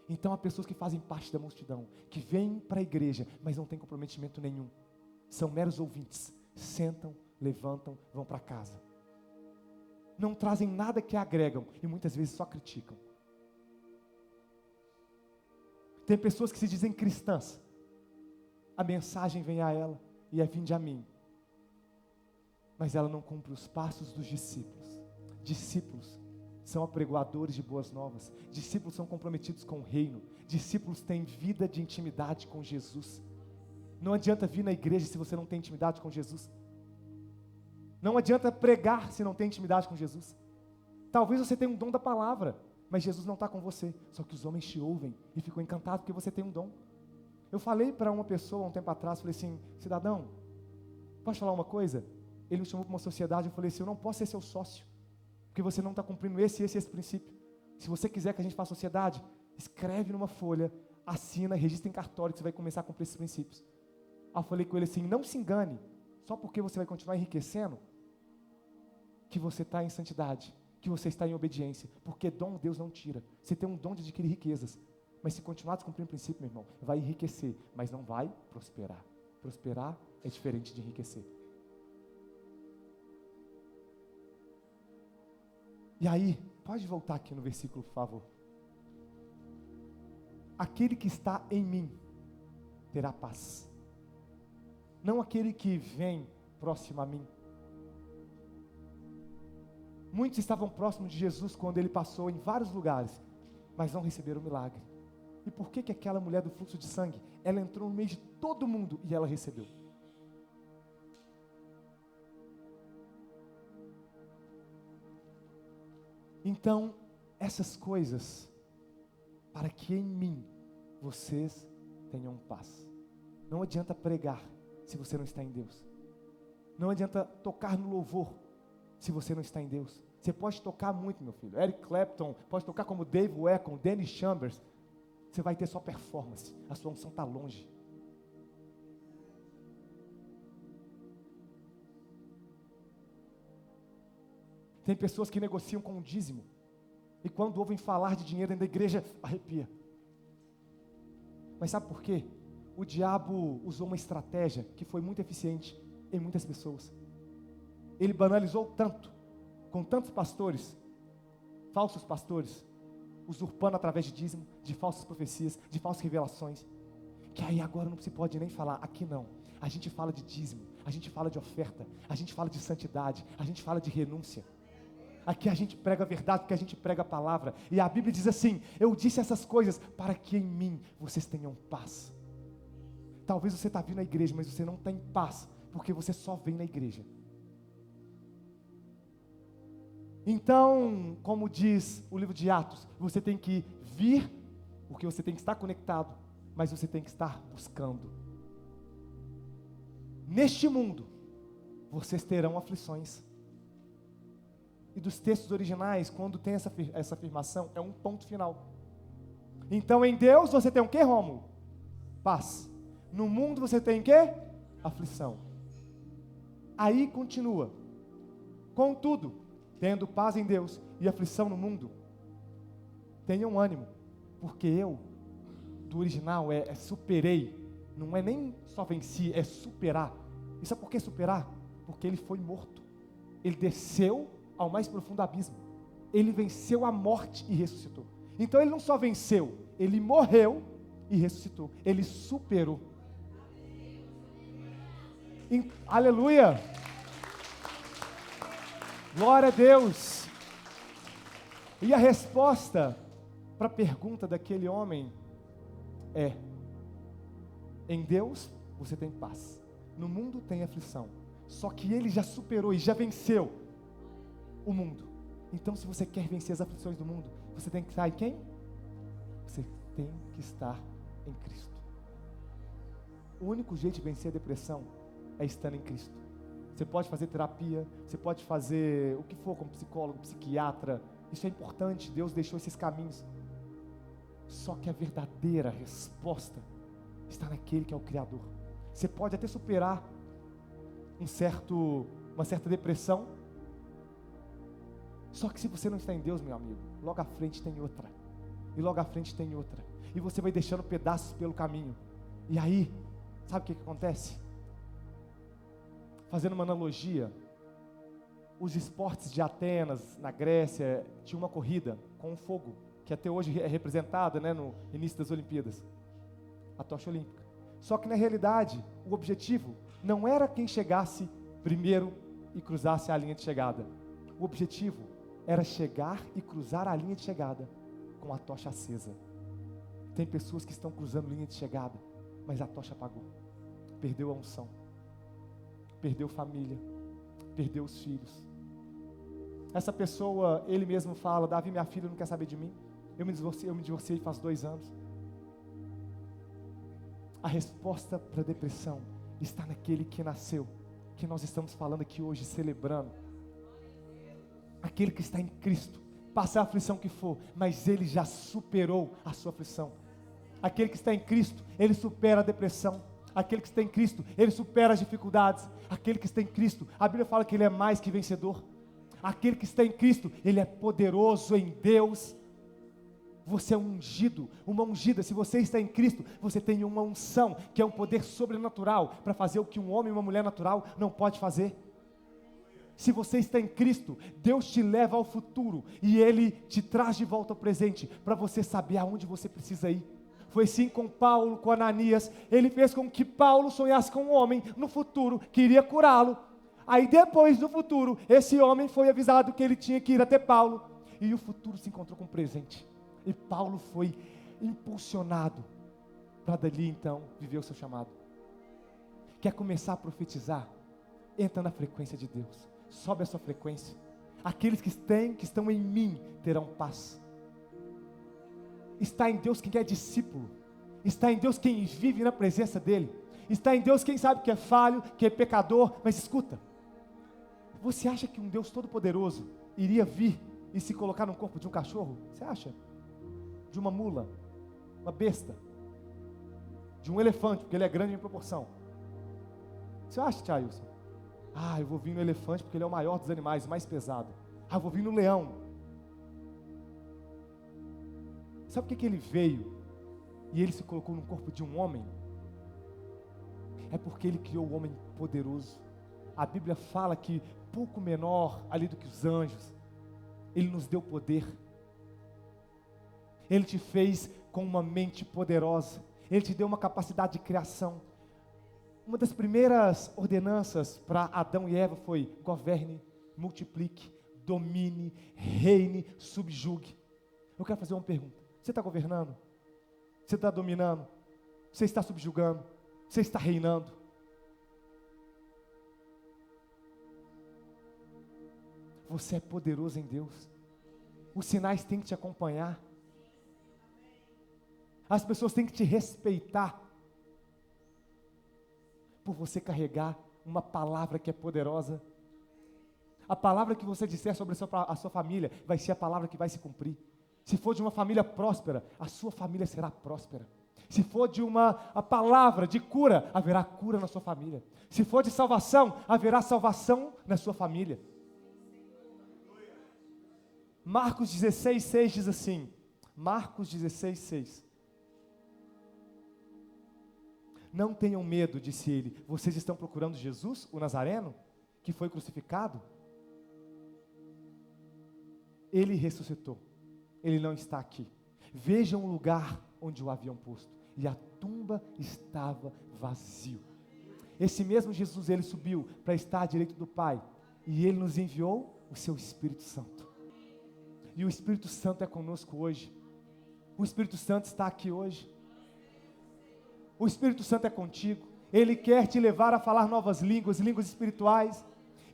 Então há pessoas que fazem parte da multidão, que vêm para a igreja, mas não têm comprometimento nenhum, são meros ouvintes, sentam, levantam, vão para casa. Não trazem nada que agregam e muitas vezes só criticam. Tem pessoas que se dizem cristãs, a mensagem vem a ela e é vinde a mim, mas ela não cumpre os passos dos discípulos. Discípulos são apregoadores de boas novas, discípulos são comprometidos com o reino, discípulos têm vida de intimidade com Jesus. Não adianta vir na igreja se você não tem intimidade com Jesus. Não adianta pregar se não tem intimidade com Jesus. Talvez você tenha um dom da palavra, mas Jesus não está com você. Só que os homens te ouvem e ficam encantados porque você tem um dom. Eu falei para uma pessoa um tempo atrás, falei assim: cidadão, posso falar uma coisa? Ele me chamou para uma sociedade, eu falei assim: eu não posso ser seu sócio, porque você não está cumprindo esse princípio. Se você quiser que a gente faça sociedade, escreve numa folha, assina, registra em cartório que você vai começar a cumprir esses princípios. Aí eu falei com ele assim: não se engane, só porque você vai continuar enriquecendo, que você está em santidade, que você está em obediência, porque dom Deus não tira. Você tem um dom de adquirir riquezas, mas se continuar descumprindo o princípio, meu irmão, vai enriquecer, mas não vai prosperar. Prosperar é diferente de enriquecer. E aí, pode voltar aqui no versículo, por favor. Aquele que está em mim terá paz, não aquele que vem próximo a mim. Muitos estavam próximos de Jesus quando ele passou em vários lugares, mas não receberam o milagre. E por que aquela mulher do fluxo de sangue, ela entrou no meio de todo mundo e ela recebeu? Então, essas coisas, para que em mim vocês tenham paz. Não adianta pregar se você não está em Deus. Não adianta tocar no louvor se você não está em Deus. Você pode tocar muito, meu filho. Eric Clapton, pode tocar como Dave Weckl, Danny Chambers. Você vai ter só performance. A sua unção está longe. Tem pessoas que negociam com o dízimo, e quando ouvem falar de dinheiro dentro da igreja, arrepia. Mas sabe por quê? O diabo usou uma estratégia que foi muito eficiente em muitas pessoas. Ele banalizou tanto, com tantos pastores, falsos pastores, usurpando através de dízimo, de falsas profecias, de falsas revelações, que aí agora não se pode nem falar. Aqui não, a gente fala de dízimo, a gente fala de oferta, a gente fala de santidade, a gente fala de renúncia. Aqui a gente prega a verdade, porque a gente prega a palavra. E a Bíblia diz assim: eu disse essas coisas para que em mim vocês tenham paz. Talvez você está vindo à igreja, mas você não tem paz, porque você só vem na igreja. Então, como diz o livro de Atos, você tem que vir, porque você tem que estar conectado, mas você tem que estar buscando. Neste mundo, vocês terão aflições. E dos textos originais, quando tem essa afirmação, é um ponto final. Então em Deus você tem o que, Rômulo? Paz. No mundo você tem o que? Aflição. Aí continua: contudo, tendo paz em Deus e aflição no mundo, tenham ânimo, porque eu, do original é superei, não é nem só venci, é superar. E sabe por que superar? Porque ele foi morto, ele desceu ao mais profundo abismo, ele venceu a morte e ressuscitou. Então ele não só venceu, ele morreu e ressuscitou, ele superou. Aleluia, glória a Deus. E a resposta para a pergunta daquele homem é: em Deus você tem paz, no mundo tem aflição, só que ele já superou e já venceu o mundo. Então, se você quer vencer as aflições do mundo, você tem que estar em quem? Você tem que estar em Cristo. O único jeito de vencer a depressão é estando em Cristo. Você pode fazer terapia, você pode fazer o que for como psicólogo, psiquiatra, isso é importante, Deus deixou esses caminhos. Só que a verdadeira resposta está naquele que é o Criador. Você pode até superar uma certa depressão, só que se você não está em Deus, meu amigo, logo à frente tem outra, e logo à frente tem outra, e você vai deixando pedaços pelo caminho, e aí, sabe o que acontece? Fazendo uma analogia, os esportes de Atenas, na Grécia, tinha uma corrida com um fogo, que até hoje é representada, né, no início das Olimpíadas, a tocha olímpica. Só que na realidade, o objetivo não era quem chegasse primeiro e cruzasse a linha de chegada. O objetivo era chegar e cruzar a linha de chegada com a tocha acesa. Tem pessoas que estão cruzando linha de chegada, mas a tocha apagou. Perdeu a unção, perdeu família, perdeu os filhos. Essa pessoa, ele mesmo fala: Davi, minha filha não quer saber de mim. Eu me divorciei faz 2 anos. A resposta para a depressão está naquele que nasceu, que nós estamos falando aqui hoje, celebrando. Aquele que está em Cristo, passa a aflição que for, mas ele já superou a sua aflição. Aquele que está em Cristo, ele supera a depressão. Aquele que está em Cristo, ele supera as dificuldades. Aquele que está em Cristo, a Bíblia fala que ele é mais que vencedor. Aquele que está em Cristo, ele é poderoso em Deus. Você é um ungido, uma ungida. Se você está em Cristo, você tem uma unção, que é um poder sobrenatural, para fazer o que um homem e uma mulher natural não pode fazer. Se você está em Cristo, Deus te leva ao futuro, e Ele te traz de volta ao presente, para você saber aonde você precisa ir. Foi assim com Paulo, com Ananias. Ele fez com que Paulo sonhasse com um homem no futuro, que iria curá-lo. Aí depois do futuro, esse homem foi avisado que ele tinha que ir até Paulo, e o futuro se encontrou com o presente. E Paulo foi impulsionado para dali então viver o seu chamado. Quer começar a profetizar? Entra na frequência de Deus. Sobe a sua frequência. Aqueles que estão em mim terão paz. Está em Deus quem é discípulo. Está em Deus quem vive na presença dEle. Está em Deus quem sabe que é falho, que é pecador. Mas escuta, você acha que um Deus todo-poderoso iria vir e se colocar no corpo de um cachorro? Você acha? De uma mula, uma besta, de um elefante, porque ele é grande em proporção. Você acha, Tiailson? Eu vou vir no elefante porque ele é o maior dos animais, mais pesado. Eu vou vir no leão. Sabe por que ele veio e ele se colocou no corpo de um homem? É porque ele criou o homem poderoso. A Bíblia fala que pouco menor ali do que os anjos, ele nos deu poder. Ele te fez com uma mente poderosa. Ele te deu uma capacidade de criação. Uma das primeiras ordenanças para Adão e Eva foi: governe, multiplique, domine, reine, subjugue. Eu quero fazer uma pergunta: você está governando? Você está dominando? Você está subjugando? Você está reinando? Você é poderoso em Deus. Os sinais têm que te acompanhar. As pessoas têm que te respeitar por você carregar uma palavra que é poderosa. A palavra que você disser sobre a sua família vai ser a palavra que vai se cumprir. Se for de uma família próspera, a sua família será próspera. Se for de a palavra de cura, haverá cura na sua família. Se for de salvação, haverá salvação na sua família. Marcos 16:6 diz assim, Marcos 16:6. Não tenham medo, disse ele. Vocês estão procurando Jesus, o Nazareno, que foi crucificado? Ele ressuscitou. Ele não está aqui. Vejam o lugar onde o haviam posto. E a tumba estava vazia. Esse mesmo Jesus, ele subiu para estar à direita do Pai. E ele nos enviou o seu Espírito Santo. E o Espírito Santo é conosco hoje. O Espírito Santo está aqui hoje. O Espírito Santo é contigo. Ele quer te levar a falar novas línguas, línguas espirituais.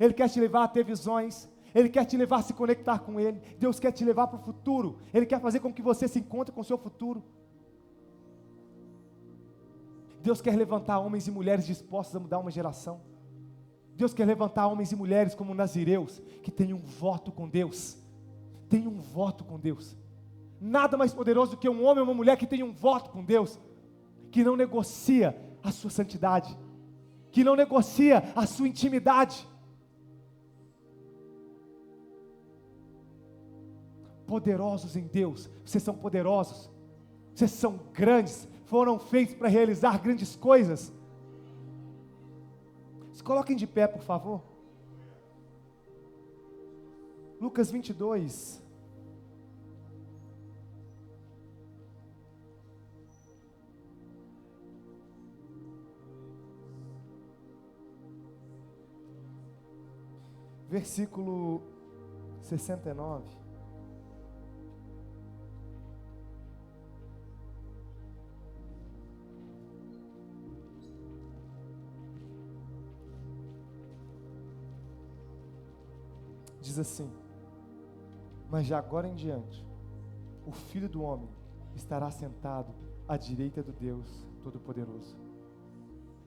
Ele quer te levar a ter visões. Ele quer te levar a se conectar com Ele. Deus quer te levar para o futuro. Ele quer fazer com que você se encontre com o seu futuro. Deus quer levantar homens e mulheres dispostos a mudar uma geração. Deus quer levantar homens e mulheres como nazireus, que têm um voto com Deus. Tem um voto com Deus. Nada mais poderoso do que um homem ou uma mulher que tem um voto com Deus, que não negocia a sua santidade, que não negocia a sua intimidade. Poderosos em Deus, vocês são poderosos, vocês são grandes, foram feitos para realizar grandes coisas. Se coloquem de pé, por favor. Lucas 22. Versículo 69. Diz assim: mas de agora em diante, o Filho do Homem estará sentado à direita do Deus Todo-Poderoso.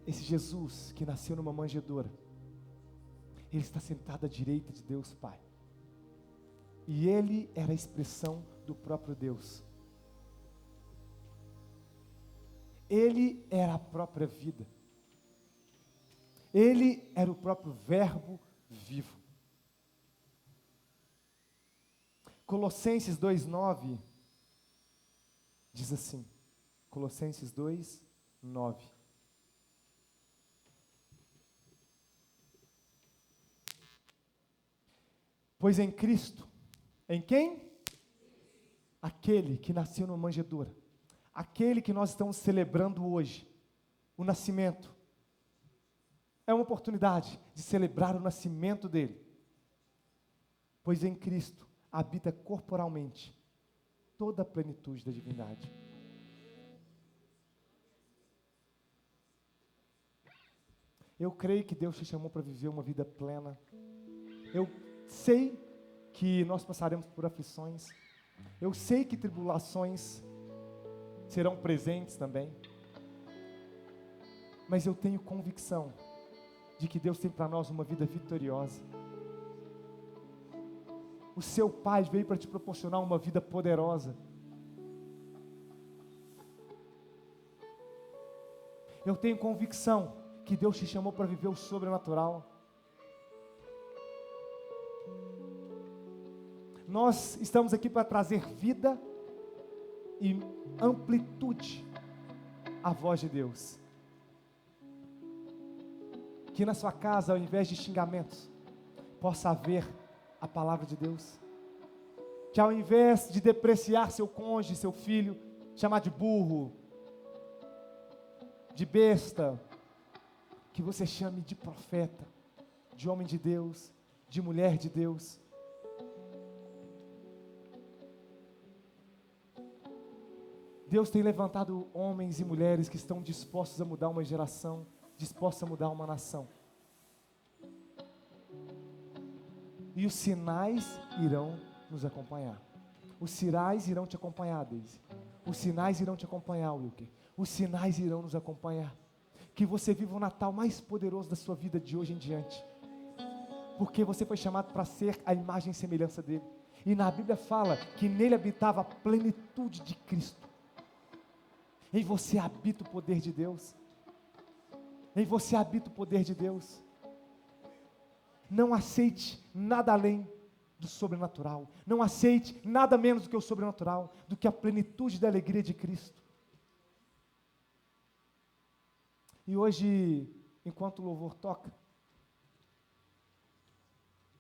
Esse Jesus que nasceu numa manjedoura, Ele está sentado à direita de Deus Pai. E Ele era a expressão do próprio Deus. Ele era a própria vida. Ele era o próprio Verbo vivo. Colossenses 2:9 diz assim, Colossenses 2:9. Pois em Cristo, em quem? Aquele que nasceu numa manjedoura, aquele que nós estamos celebrando hoje, o nascimento. É uma oportunidade de celebrar o nascimento dele. Pois em Cristo habita corporalmente toda a plenitude da divindade. Eu creio que Deus te chamou para viver uma vida plena. Eu sei que nós passaremos por aflições. Eu sei que tribulações serão presentes também. Mas eu tenho convicção de que Deus tem para nós uma vida vitoriosa. O seu Pai veio para te proporcionar uma vida poderosa. Eu tenho convicção que Deus te chamou para viver o sobrenatural. Nós estamos aqui para trazer vida e amplitude à voz de Deus. Que na sua casa, ao invés de xingamentos, possa haver a palavra de Deus. Que ao invés de depreciar seu cônjuge, seu filho, chamar de burro, de besta, que você chame de profeta, de homem de Deus, de mulher de Deus. Deus tem levantado homens e mulheres que estão dispostos a mudar uma geração, dispostos a mudar uma nação. E os sinais irão nos acompanhar. Os sinais irão te acompanhar, Deise. Os sinais irão te acompanhar, Wilker. Os sinais irão nos acompanhar. Que você viva o Natal mais poderoso da sua vida de hoje em diante. Porque você foi chamado para ser a imagem e semelhança dele. E na Bíblia fala que nele habitava a plenitude de Cristo. Em você habita o poder de Deus. Em você habita o poder de Deus. Não aceite nada além do sobrenatural. Não aceite nada menos do que o sobrenatural, do que a plenitude da alegria de Cristo. E hoje, enquanto o louvor toca,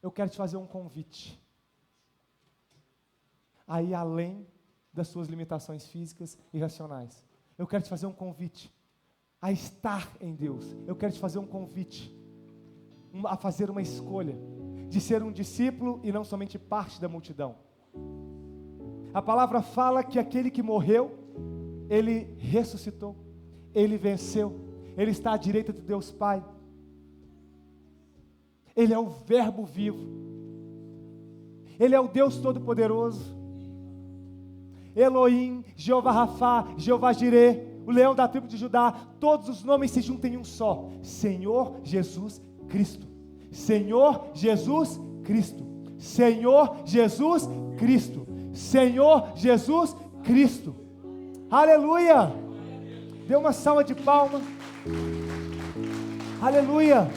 eu quero te fazer um convite. Aí além das suas limitações físicas e racionais. Eu quero te fazer um convite a estar em Deus. Eu quero te fazer um convite a fazer uma escolha de ser um discípulo e não somente parte da multidão. A palavra fala que aquele que morreu, ele ressuscitou, ele venceu, ele está à direita de Deus Pai. Ele é o Verbo vivo. Ele é o Deus Todo-Poderoso. Elohim, Jeová Rafá, Jeová Jireh, o leão da tribo de Judá, todos os nomes se juntam em um só: Senhor Jesus Cristo. Senhor Jesus Cristo. Senhor Jesus Cristo. Senhor Jesus Cristo. Aleluia! Dê uma salva de palmas. Aleluia!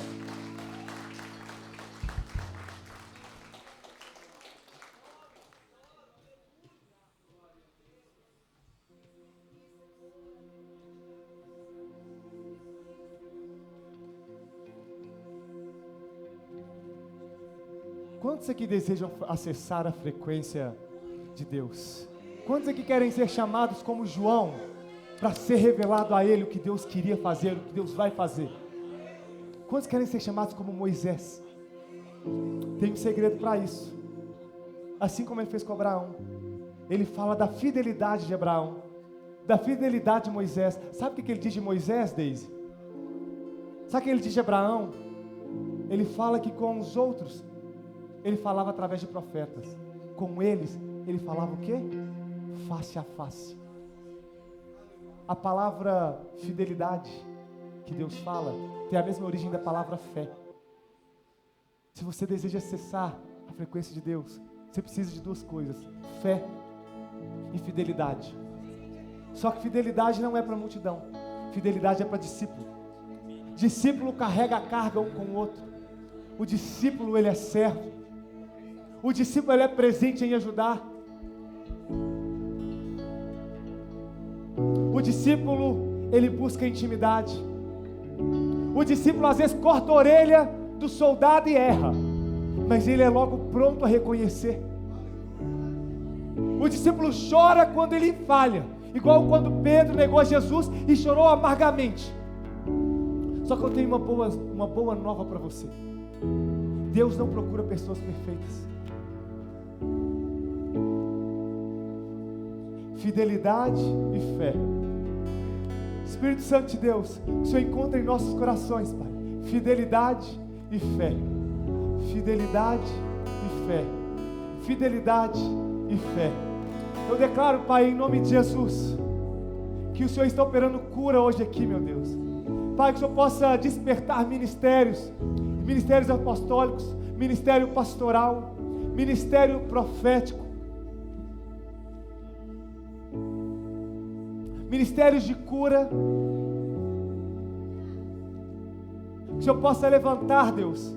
Quantos aqui desejam acessar a frequência de Deus? Quantos aqui querem ser chamados como João, para ser revelado a ele o que Deus queria fazer, o que Deus vai fazer? Quantos querem ser chamados como Moisés? Tem um segredo para isso. Assim como ele fez com Abraão, ele fala da fidelidade de Abraão, da fidelidade de Moisés. Sabe o que ele diz de Moisés, Deise? Sabe o que ele diz de Abraão? Ele fala que com os outros ele falava através de profetas. Com eles, ele falava o quê? Face a face. A palavra fidelidade que Deus fala tem a mesma origem da palavra fé. Se você deseja acessar a frequência de Deus, você precisa de duas coisas: fé e fidelidade. Só que fidelidade não é para multidão, fidelidade é para discípulo. Discípulo carrega a carga um com o outro. O discípulo, ele é servo. O discípulo, ele é presente em ajudar. O discípulo, ele busca intimidade. O discípulo às vezes corta a orelha do soldado e erra, mas ele é logo pronto a reconhecer. O discípulo chora quando ele falha, igual quando Pedro negou a Jesus e chorou amargamente. Só que eu tenho uma boa nova para você. Deus não procura pessoas perfeitas. Fidelidade e fé. Espírito Santo de Deus, que o Senhor encontre em nossos corações, Pai, fidelidade e fé. Fidelidade e fé. Fidelidade e fé. Eu declaro, Pai, em nome de Jesus, que o Senhor está operando cura hoje aqui, meu Deus. Pai, que o Senhor possa despertar ministérios apostólicos, ministério pastoral, ministério profético, ministérios de cura. Que o Senhor possa levantar, Deus,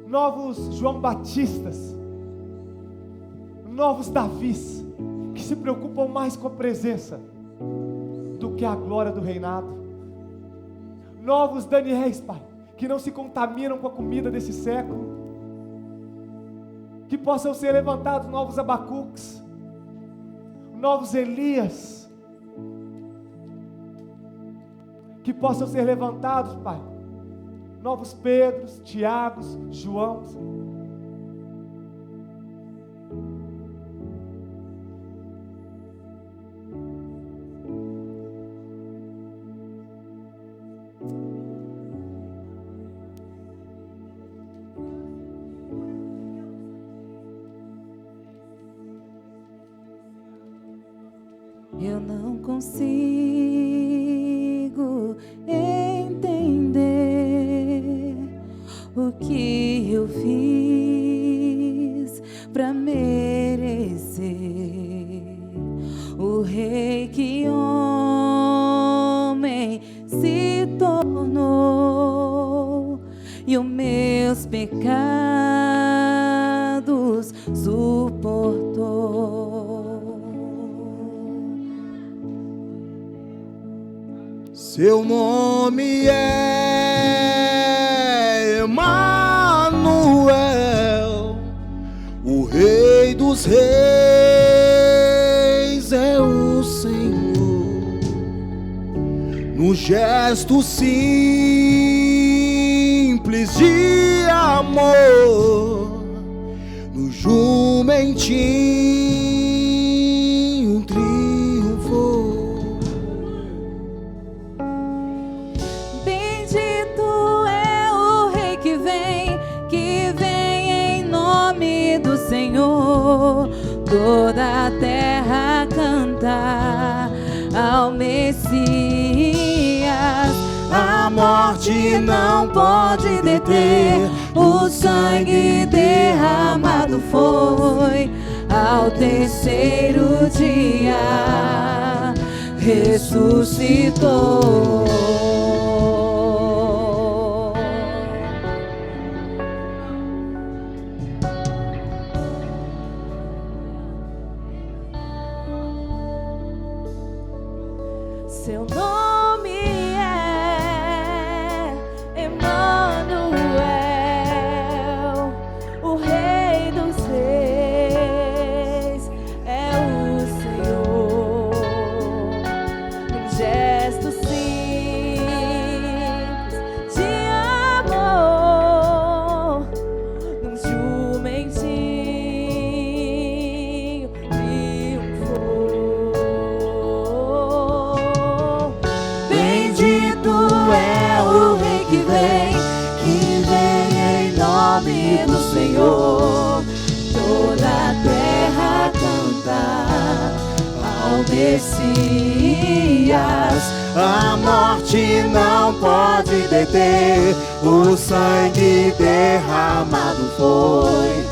novos João Batistas, novos Davis, que se preocupam mais com a presença do que a glória do reinado. Novos Daniéis, Pai, que não se contaminam com a comida desse século. Que possam ser levantados novos Abacuques, novos Elias. Que possam ser levantados, Pai, novos Pedros, Tiagos, Joãos. Eu não consigo entender o que eu fiz para merecer o rei que homem se tornou e os meus pecados suportou. Seu nome é Emanuel, o Rei dos Reis é o Senhor. No gesto simples de amor, no jumentinho triunfou. Senhor, toda a terra canta ao Messias. A morte não pode deter, o sangue derramado foi. Ao terceiro dia ressuscitou. Seu nome é Emanuel, o Rei dos Reis é o Senhor. Um gesto simples de amor, num jumentinho triunfou. Bendito é o Rei que vem em nome do Senhor. Toda a terra canta ao Messias. A morte não pode deter, o sangue derramado foi.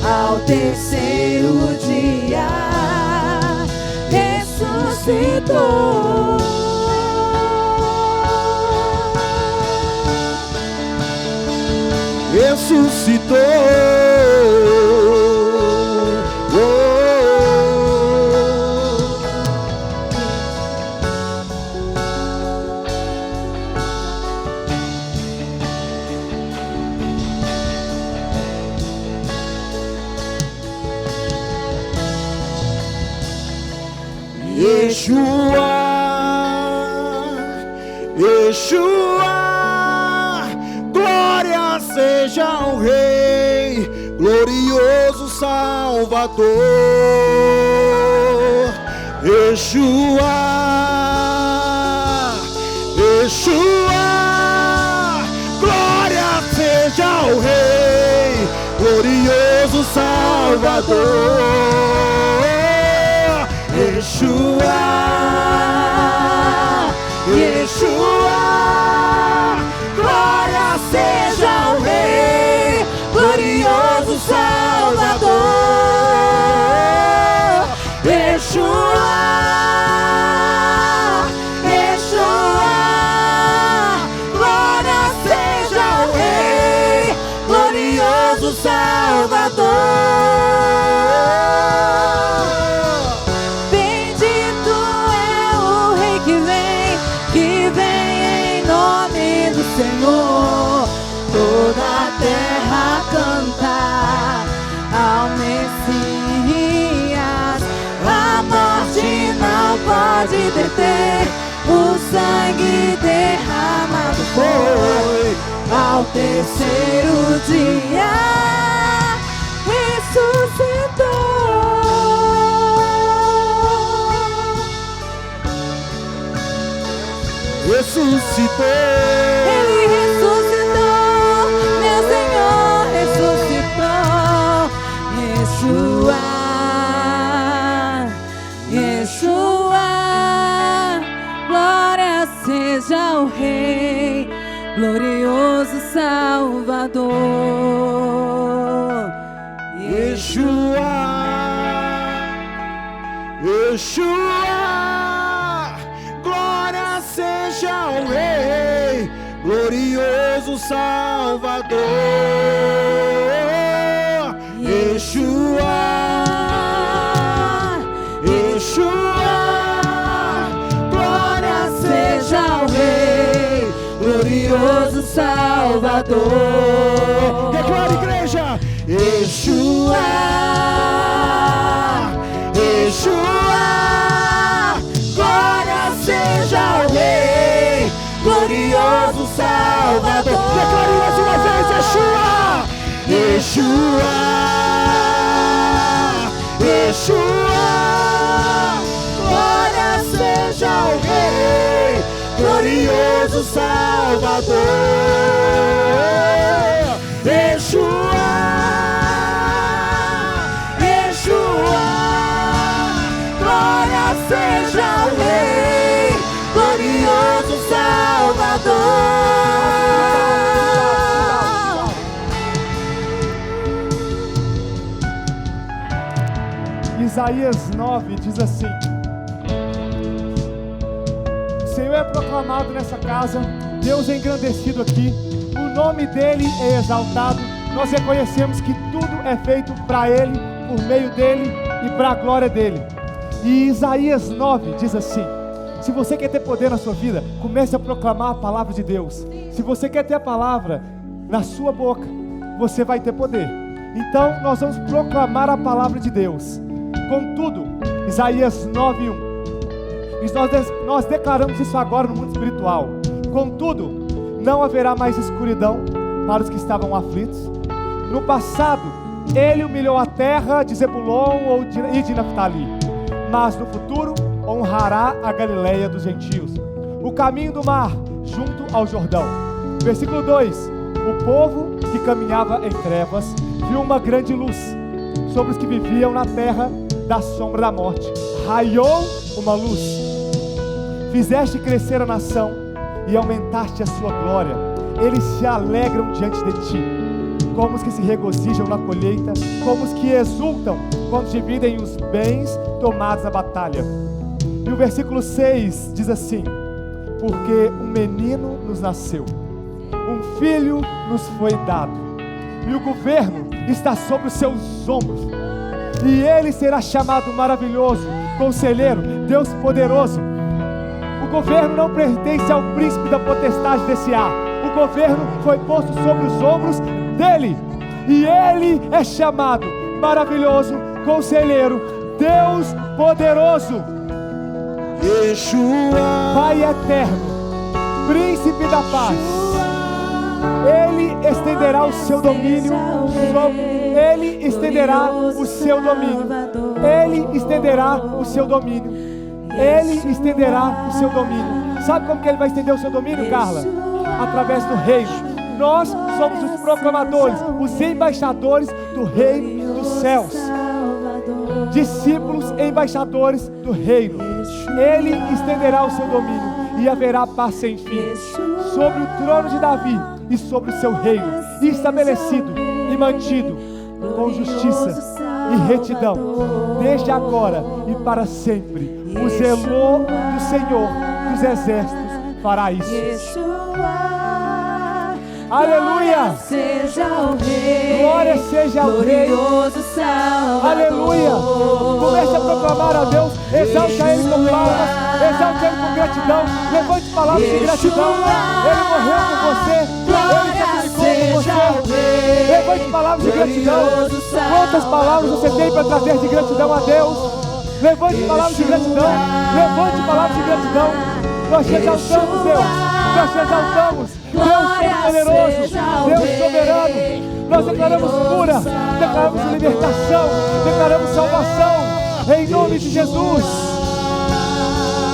Ao terceiro dia ressuscitou. Ressuscitou. Yeshua, Yeshua, glória seja ao Rei, glorioso Salvador. Yeshua, Yeshua, glória seja ao Rei, glorioso Salvador. Yeshua, Yeshua, glória seja ao Rei, glorioso Salvador. Yeshua, Yeshua, glória seja ao Rei, glorioso Salvador. Senhor, toda a terra canta ao Messias. A morte não pode deter, o sangue derramado foi. Ao terceiro dia ressuscitou. Ressuscitou. Ele ressuscitou, meu Senhor ressuscitou. Yeshua, Yeshua, glória seja ao Rei, glorioso Salvador. Yeshua, Yeshua, glória seja ao Rei, glorioso Salvador. Yeshua, Yeshua, glória seja ao Rei, glorioso Salvador. Declara, igreja. Yeshua, Yeshua, glória seja ao Rei, glorioso Salvador. Declare mais uma vez, Yeshua, Yeshua, Yeshua, glória seja ao Rei, glorioso Salvador. Yeshua, Yeshua, glória seja ao Rei, Isaías 9 diz assim: o Senhor é proclamado nessa casa, Deus é engrandecido aqui, o nome dele é exaltado. Nós reconhecemos que tudo é feito para ele, por meio dele e para a glória dele. E Isaías 9 diz assim: se você quer ter poder na sua vida, comece a proclamar a palavra de Deus. Se você quer ter a palavra na sua boca, você vai ter poder. Então nós vamos proclamar a palavra de Deus. Contudo, Isaías 9:1, e nós declaramos isso agora no mundo espiritual. Contudo, não haverá mais escuridão para os que estavam aflitos. No passado, ele humilhou a terra de Zebulon e de Naftali, mas no futuro honrará a Galileia dos gentios, o caminho do mar junto ao Jordão. Versículo 2: o povo que caminhava em trevas viu uma grande luz. Sobre os que viviam na terra da sombra da morte raiou uma luz. Fizeste crescer a nação e aumentaste a sua glória. Eles se alegram diante de ti, como os que se regozijam na colheita, como os que exultam quando dividem os bens tomados na batalha. E o versículo 6 diz assim: porque um menino nos nasceu, um filho nos foi dado, e o governo está sobre os seus ombros, e ele será chamado Maravilhoso, Conselheiro, Deus Poderoso. O governo não pertence ao príncipe da potestade desse ar. O governo foi posto sobre os ombros dele, e ele é chamado Maravilhoso, Conselheiro, Deus Poderoso, Yeshua, Pai Eterno, Príncipe da Paz. Ele estenderá o seu domínio Ele estenderá o seu domínio. Ele estenderá o seu domínio. Ele estenderá o seu domínio. Sabe como que ele vai estender o seu domínio, Carla? Através do reino. Nós somos os proclamadores, os embaixadores do reino dos céus. Discípulos embaixadores do reino. Ele estenderá o seu domínio e haverá paz sem fim sobre o trono de Davi e sobre o seu reino, estabelecido e mantido com justiça e retidão, desde agora e para sempre. O zelo do Senhor dos exércitos fará isso. Aleluia! Seja o Rei, glória seja ao Rei, glorioso Salvador. aleluia! Comece a proclamar a Deus, exalte a Ele com palmas, exalte a Ele com gratidão, levante palavras de gratidão. Ele morreu por você, Ele sacrificou por você. Levante palavras de gratidão. Quantas palavras você tem para trazer de gratidão a Deus? Levante palavras de gratidão, levante palavras de gratidão. Nós te exaltamos, Deus, nós te exaltamos. Deus Todo-Poderoso, Deus Soberano, nós declaramos cura, declaramos libertação, declaramos salvação, em nome de Jesus.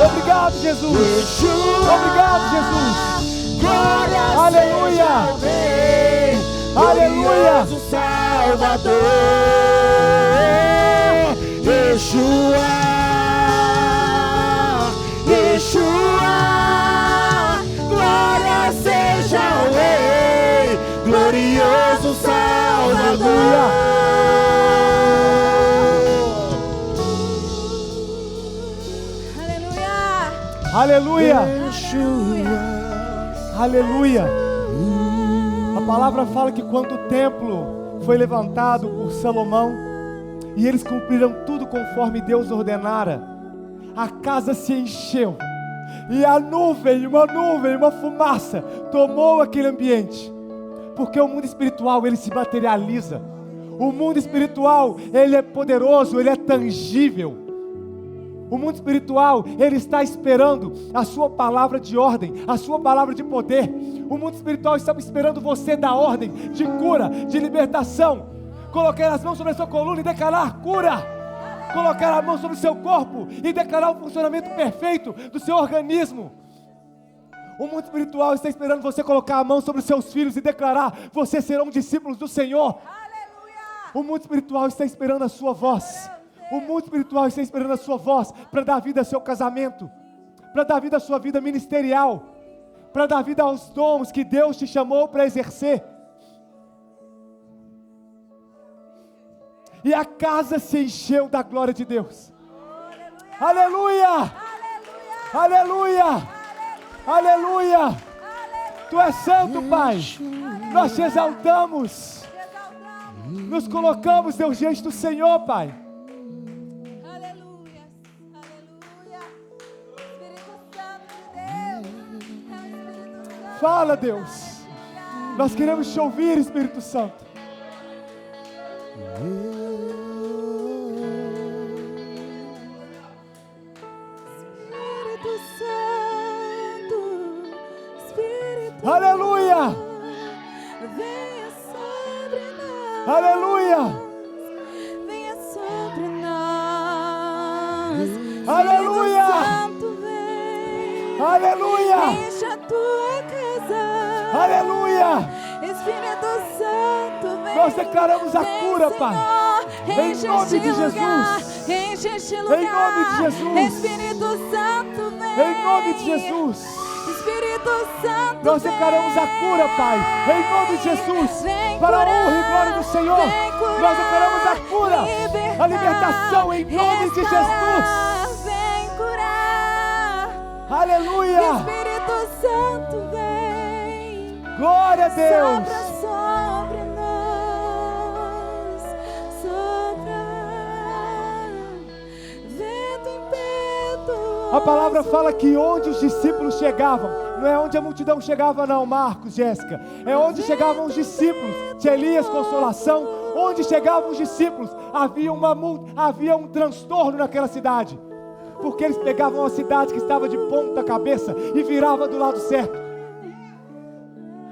Obrigado, Jesus. Obrigado, Jesus. Aleluia. Aleluia. Salvador, Yeshua, Yeshua. Glória seja o Rei, glorioso Salvador. Aleluia. Yeshua. Aleluia. A palavra fala que quando o templo foi levantado por Salomão e eles cumpriram tudo conforme Deus ordenara, a casa se encheu. E a nuvem, uma fumaça tomou aquele ambiente. Porque o mundo espiritual, ele se materializa. O mundo espiritual, ele é poderoso, ele é tangível. O mundo espiritual, ele está esperando a sua palavra de ordem, a sua palavra de poder. O mundo espiritual está esperando você dar ordem de cura, de libertação. Colocar as mãos sobre a sua coluna e declarar cura. Colocar a mão sobre o seu corpo e declarar o funcionamento perfeito do seu organismo. O mundo espiritual está esperando você colocar a mão sobre os seus filhos e declarar: vocês serão discípulos do Senhor. Aleluia! O mundo espiritual está esperando a sua voz. O mundo espiritual está esperando a sua voz para dar vida ao seu casamento, para dar vida à sua vida ministerial, para dar vida aos dons que Deus te chamou para exercer. E a casa se encheu da glória de Deus. Aleluia! Aleluia! Aleluia! Tu és santo, Pai. Nós te exaltamos. Nos colocamos, Deus, diante do Senhor, Pai. Aleluia. Aleluia. Espírito Santo de Deus. Espírito Santo. Fala, Deus. Nós queremos te ouvir, Espírito Santo. Espírito Santo. Espírito Aleluia! venha sobre nós. Aleluia! Venha sobre nós. Aleluia! Espírito Santo vem. Aleluia! Enche a tua casa. Aleluia! Espírito Santo vem. Nós declaramos a Vem, cura, Senhor. Pai. Em Enche nome este de lugar. Jesus. Enche este lugar. Em nome de Jesus. Espírito Santo vem. Em nome de Jesus. Espírito Santo Nós vem. declaramos a cura, Pai. Em nome de Jesus. Vem Para a curar. honra e glória do Senhor. Vem curar. Nós declaramos a cura. Libertar. A libertação em nome de Restaurar. Jesus. Vem curar. Aleluia! Espírito Santo vem. Glória a Deus! Sopra sobre nós. Sopra. Vento impetuoso. A palavra fala que onde os discípulos chegavam, não é onde a multidão chegava não, Marcos, Jéssica, é onde chegavam os discípulos. Tia Elias, Consolação, onde chegavam os discípulos, havia um transtorno naquela cidade, porque eles pegavam uma cidade que estava de ponta cabeça e virava do lado certo.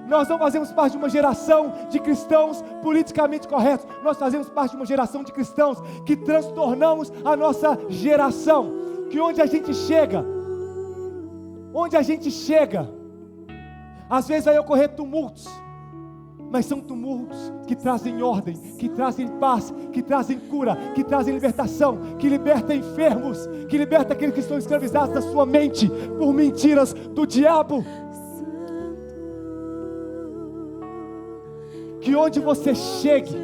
Nós não fazemos parte de uma geração de cristãos politicamente corretos, nós fazemos parte de uma geração de cristãos que transtornamos a nossa geração, que onde a gente chega, às vezes vai ocorrer tumultos, mas são tumultos que trazem ordem, que trazem paz, que trazem cura, que trazem libertação, que liberta enfermos, que liberta aqueles que estão escravizados na sua mente por mentiras do diabo. Que onde você chegue,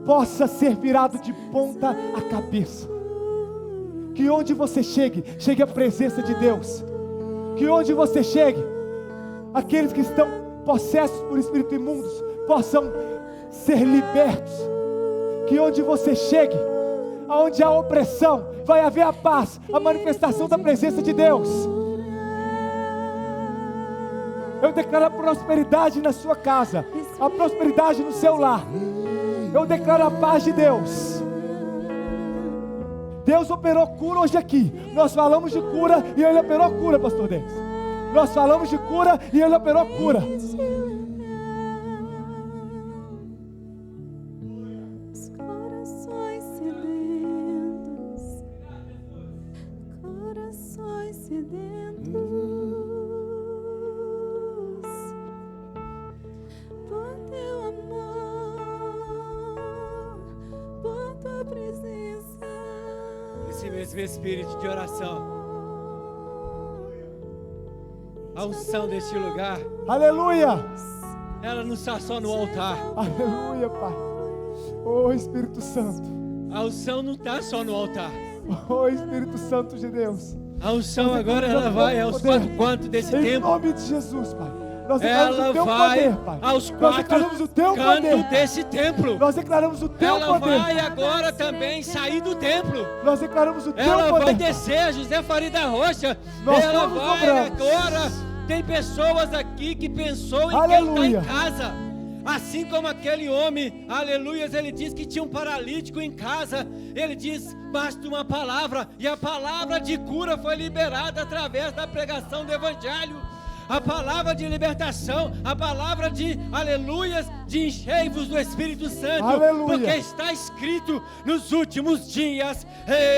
possa ser virado de ponta a cabeça. Que onde você chegue a presença de Deus. Que onde você chegue, aqueles que estão possessos por espíritos imundos possam ser libertos. Que onde você chegue, aonde há opressão, vai haver a paz, a manifestação da presença de Deus. Eu declaro a prosperidade na sua casa, a prosperidade no seu lar. Eu declaro a paz de Deus. Deus operou cura hoje aqui. Nós falamos de cura e Ele operou cura, pastor Denis. Nós falamos de cura e Ele operou cura. Corações sedentos, corações sedentos, por teu amor, por tua presença. Esse mesmo espírito de oração, a unção deste lugar, Aleluia. ela não está só no altar. Aleluia, Pai. Oh, Espírito Santo. A unção não está só no altar. Oh, Espírito Santo de Deus. A unção agora ela vai aos quatro cantos desse Em templo. nome de Jesus, Pai. Nós declaramos Ela o teu vai poder, Pai. aos Nós quatro declaramos o teu cantos poder. desse templo. Nós declaramos o teu Ela poder. vai agora também sair do templo. Nós declaramos o teu Ela poder. vai descer a José Faria da Rocha. Nós Ela não nos vai dobramos. agora. Tem pessoas aqui que pensou em Aleluia. quem está em casa. Assim como aquele homem, aleluias, ele diz que tinha um paralítico em casa. Ele diz, basta uma palavra. E a palavra de cura foi liberada através da pregação do evangelho. A palavra de libertação, a palavra de, aleluias, de enchei-vos do Espírito Santo. Aleluia. Porque está escrito, nos últimos dias,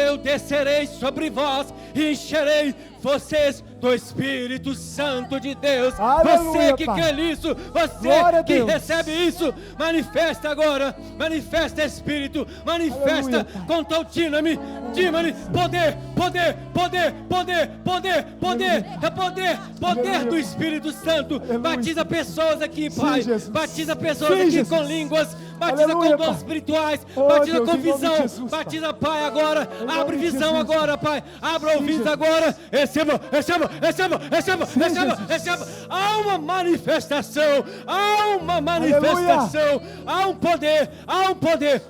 eu descerei sobre vós e encherei vocês do Espírito Santo de Deus. Aleluia, Você que Pai. crê nisso, você Glória a que Deus. recebe isso, manifesta agora, manifesta Espírito, manifesta Aleluia, Pai. com teu tíname, Dímani, poder, poder, poder, poder, poder, poder, é poder, poder do Espírito Santo. Batiza pessoas aqui, Pai. Batiza pessoas aqui com línguas. Batiza com dons espirituais. Batiza com visão. Batiza, Pai, agora. Abre visão agora, Pai. Abra ouvidos agora. Receba, receba, receba, receba, receba, receba. Há uma manifestação. Há uma manifestação. Há um poder. Há um poder.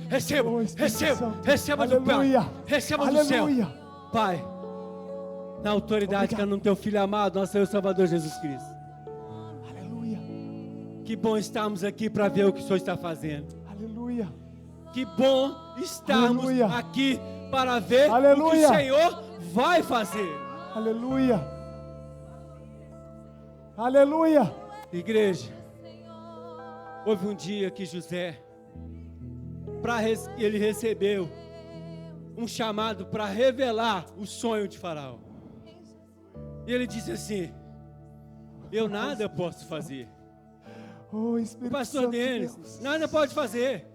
Receba, receba, receba do Pai, receba do céu, Pai, na autoridade que é no Teu Filho amado, nosso Senhor e Salvador Jesus Cristo. Aleluia. Que bom estarmos aqui para ver o que o Senhor está fazendo. Aleluia. Que bom estarmos Aleluia. aqui para ver Aleluia. o que o Senhor vai fazer. Aleluia. Aleluia. Igreja, houve um dia que José, ele recebeu um chamado para revelar o sonho de Faraó. E ele disse assim: eu nada posso fazer. Oh, Espírito O pastor Santo, Denis Deus. nada pode fazer.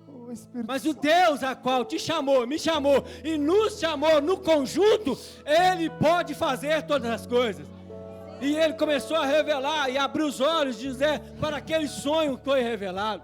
Oh, Espírito Mas o Santo. Deus a qual te chamou, me chamou e nos chamou no conjunto, Ele pode fazer todas as coisas. E ele começou a revelar e abrir os olhos de José para aquele sonho que foi revelado.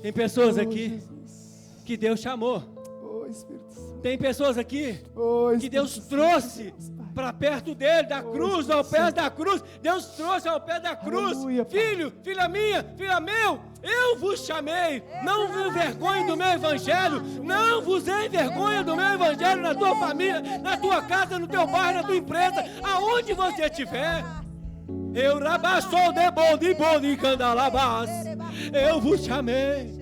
Tem pessoas aqui Jesus. que Deus chamou. Oh, Espírito Santo. Tem pessoas aqui Oh, que Espírito Deus Santo, trouxe Deus, Pai. para perto dele, da cruz, ao pé da cruz. Deus trouxe ao pé da cruz. Aleluia, Pai. Filho, filha minha, filha meu, eu vos chamei. Não vos envergonhe do meu evangelho. Não vos envergonhe do meu evangelho na tua família, na tua casa, no teu bairro, na tua empresa, aonde você estiver. Eu rabassou de bom candalabás. Eu vos chamei.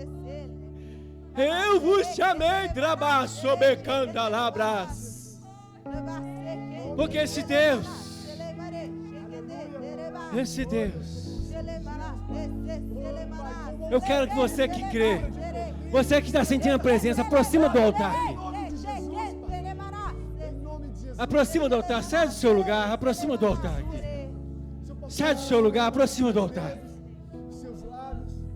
Eu vos chamei, trabaço becandalabras. Porque esse Deus, eu quero que você que crê, você que está sentindo a presença, aproxima do altar aqui. Aproxima do altar, sai do seu lugar, aproxima do altar aqui. Sai do seu lugar, aproxima do altar.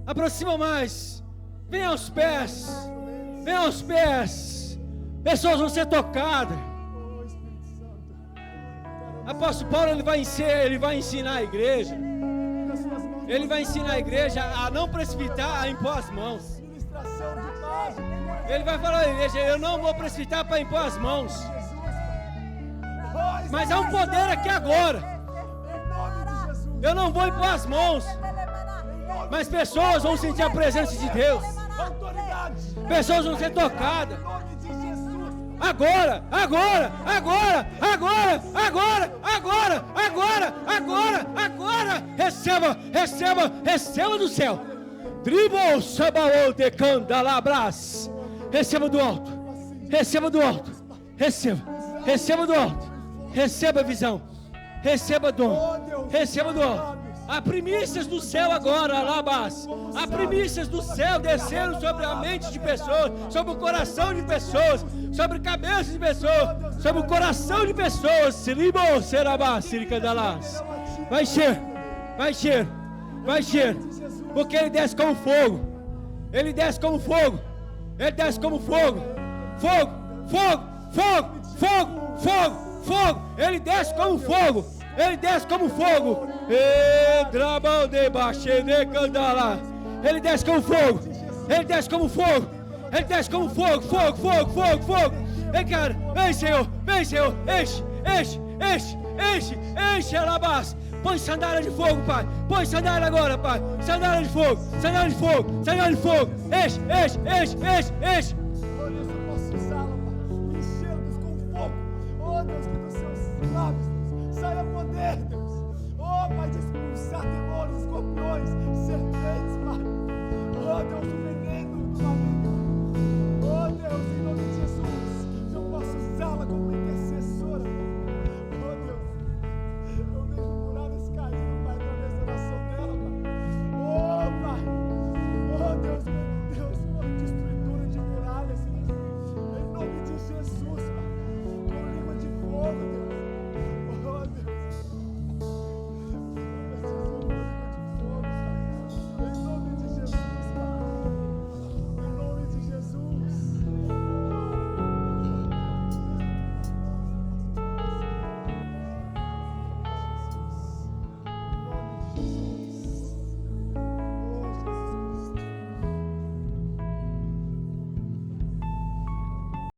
Aproxima mais. Vem aos pés. Vem aos pés. Pessoas vão ser tocadas. Apóstolo Paulo, ele vai ensinar a igreja. Ele vai ensinar a igreja a não precipitar, a impor as mãos. Ele vai falar à igreja: eu não vou precipitar para impor as mãos. Mas há um poder aqui agora. Eu não vou impor as mãos. Mas pessoas vão sentir a presença de Deus. Pessoas vão ser tocadas. Agora, agora, agora, agora, agora, agora, agora, agora, agora. Receba, receba, receba do céu. Tribo sabaô de candalabras. Receba do alto. Receba do alto. Receba. Receba do alto. Receba a visão. Receba dom. Receba do alto. Há primícias do céu agora, Alabás. Há primícias do céu descendo sobre a mente de pessoas, sobre o coração de pessoas, sobre a cabeça de pessoas, sobre o coração de pessoas. Siribo, serabá, siricandalás. Vai encher, vai encher, vai encher. Porque ele desce como fogo. Ele desce como fogo. Ele desce como fogo. Fogo, fogo, fogo, fogo, fogo, fogo. Ele desce como fogo. Ele desce como fogo. Ele desce como fogo. Ele desce como fogo. Ele desce como fogo. Fogo, fogo, fogo, fogo. Vem, cara. Vem, Senhor. Vem, Senhor. Enche, enche, enche, enche, enche, Alabás. Põe sandália de fogo, Pai. Põe sandália agora, Pai. Sandália de fogo. Sandália de fogo. Sandália de fogo. Enche, enche, enche, enche, enche.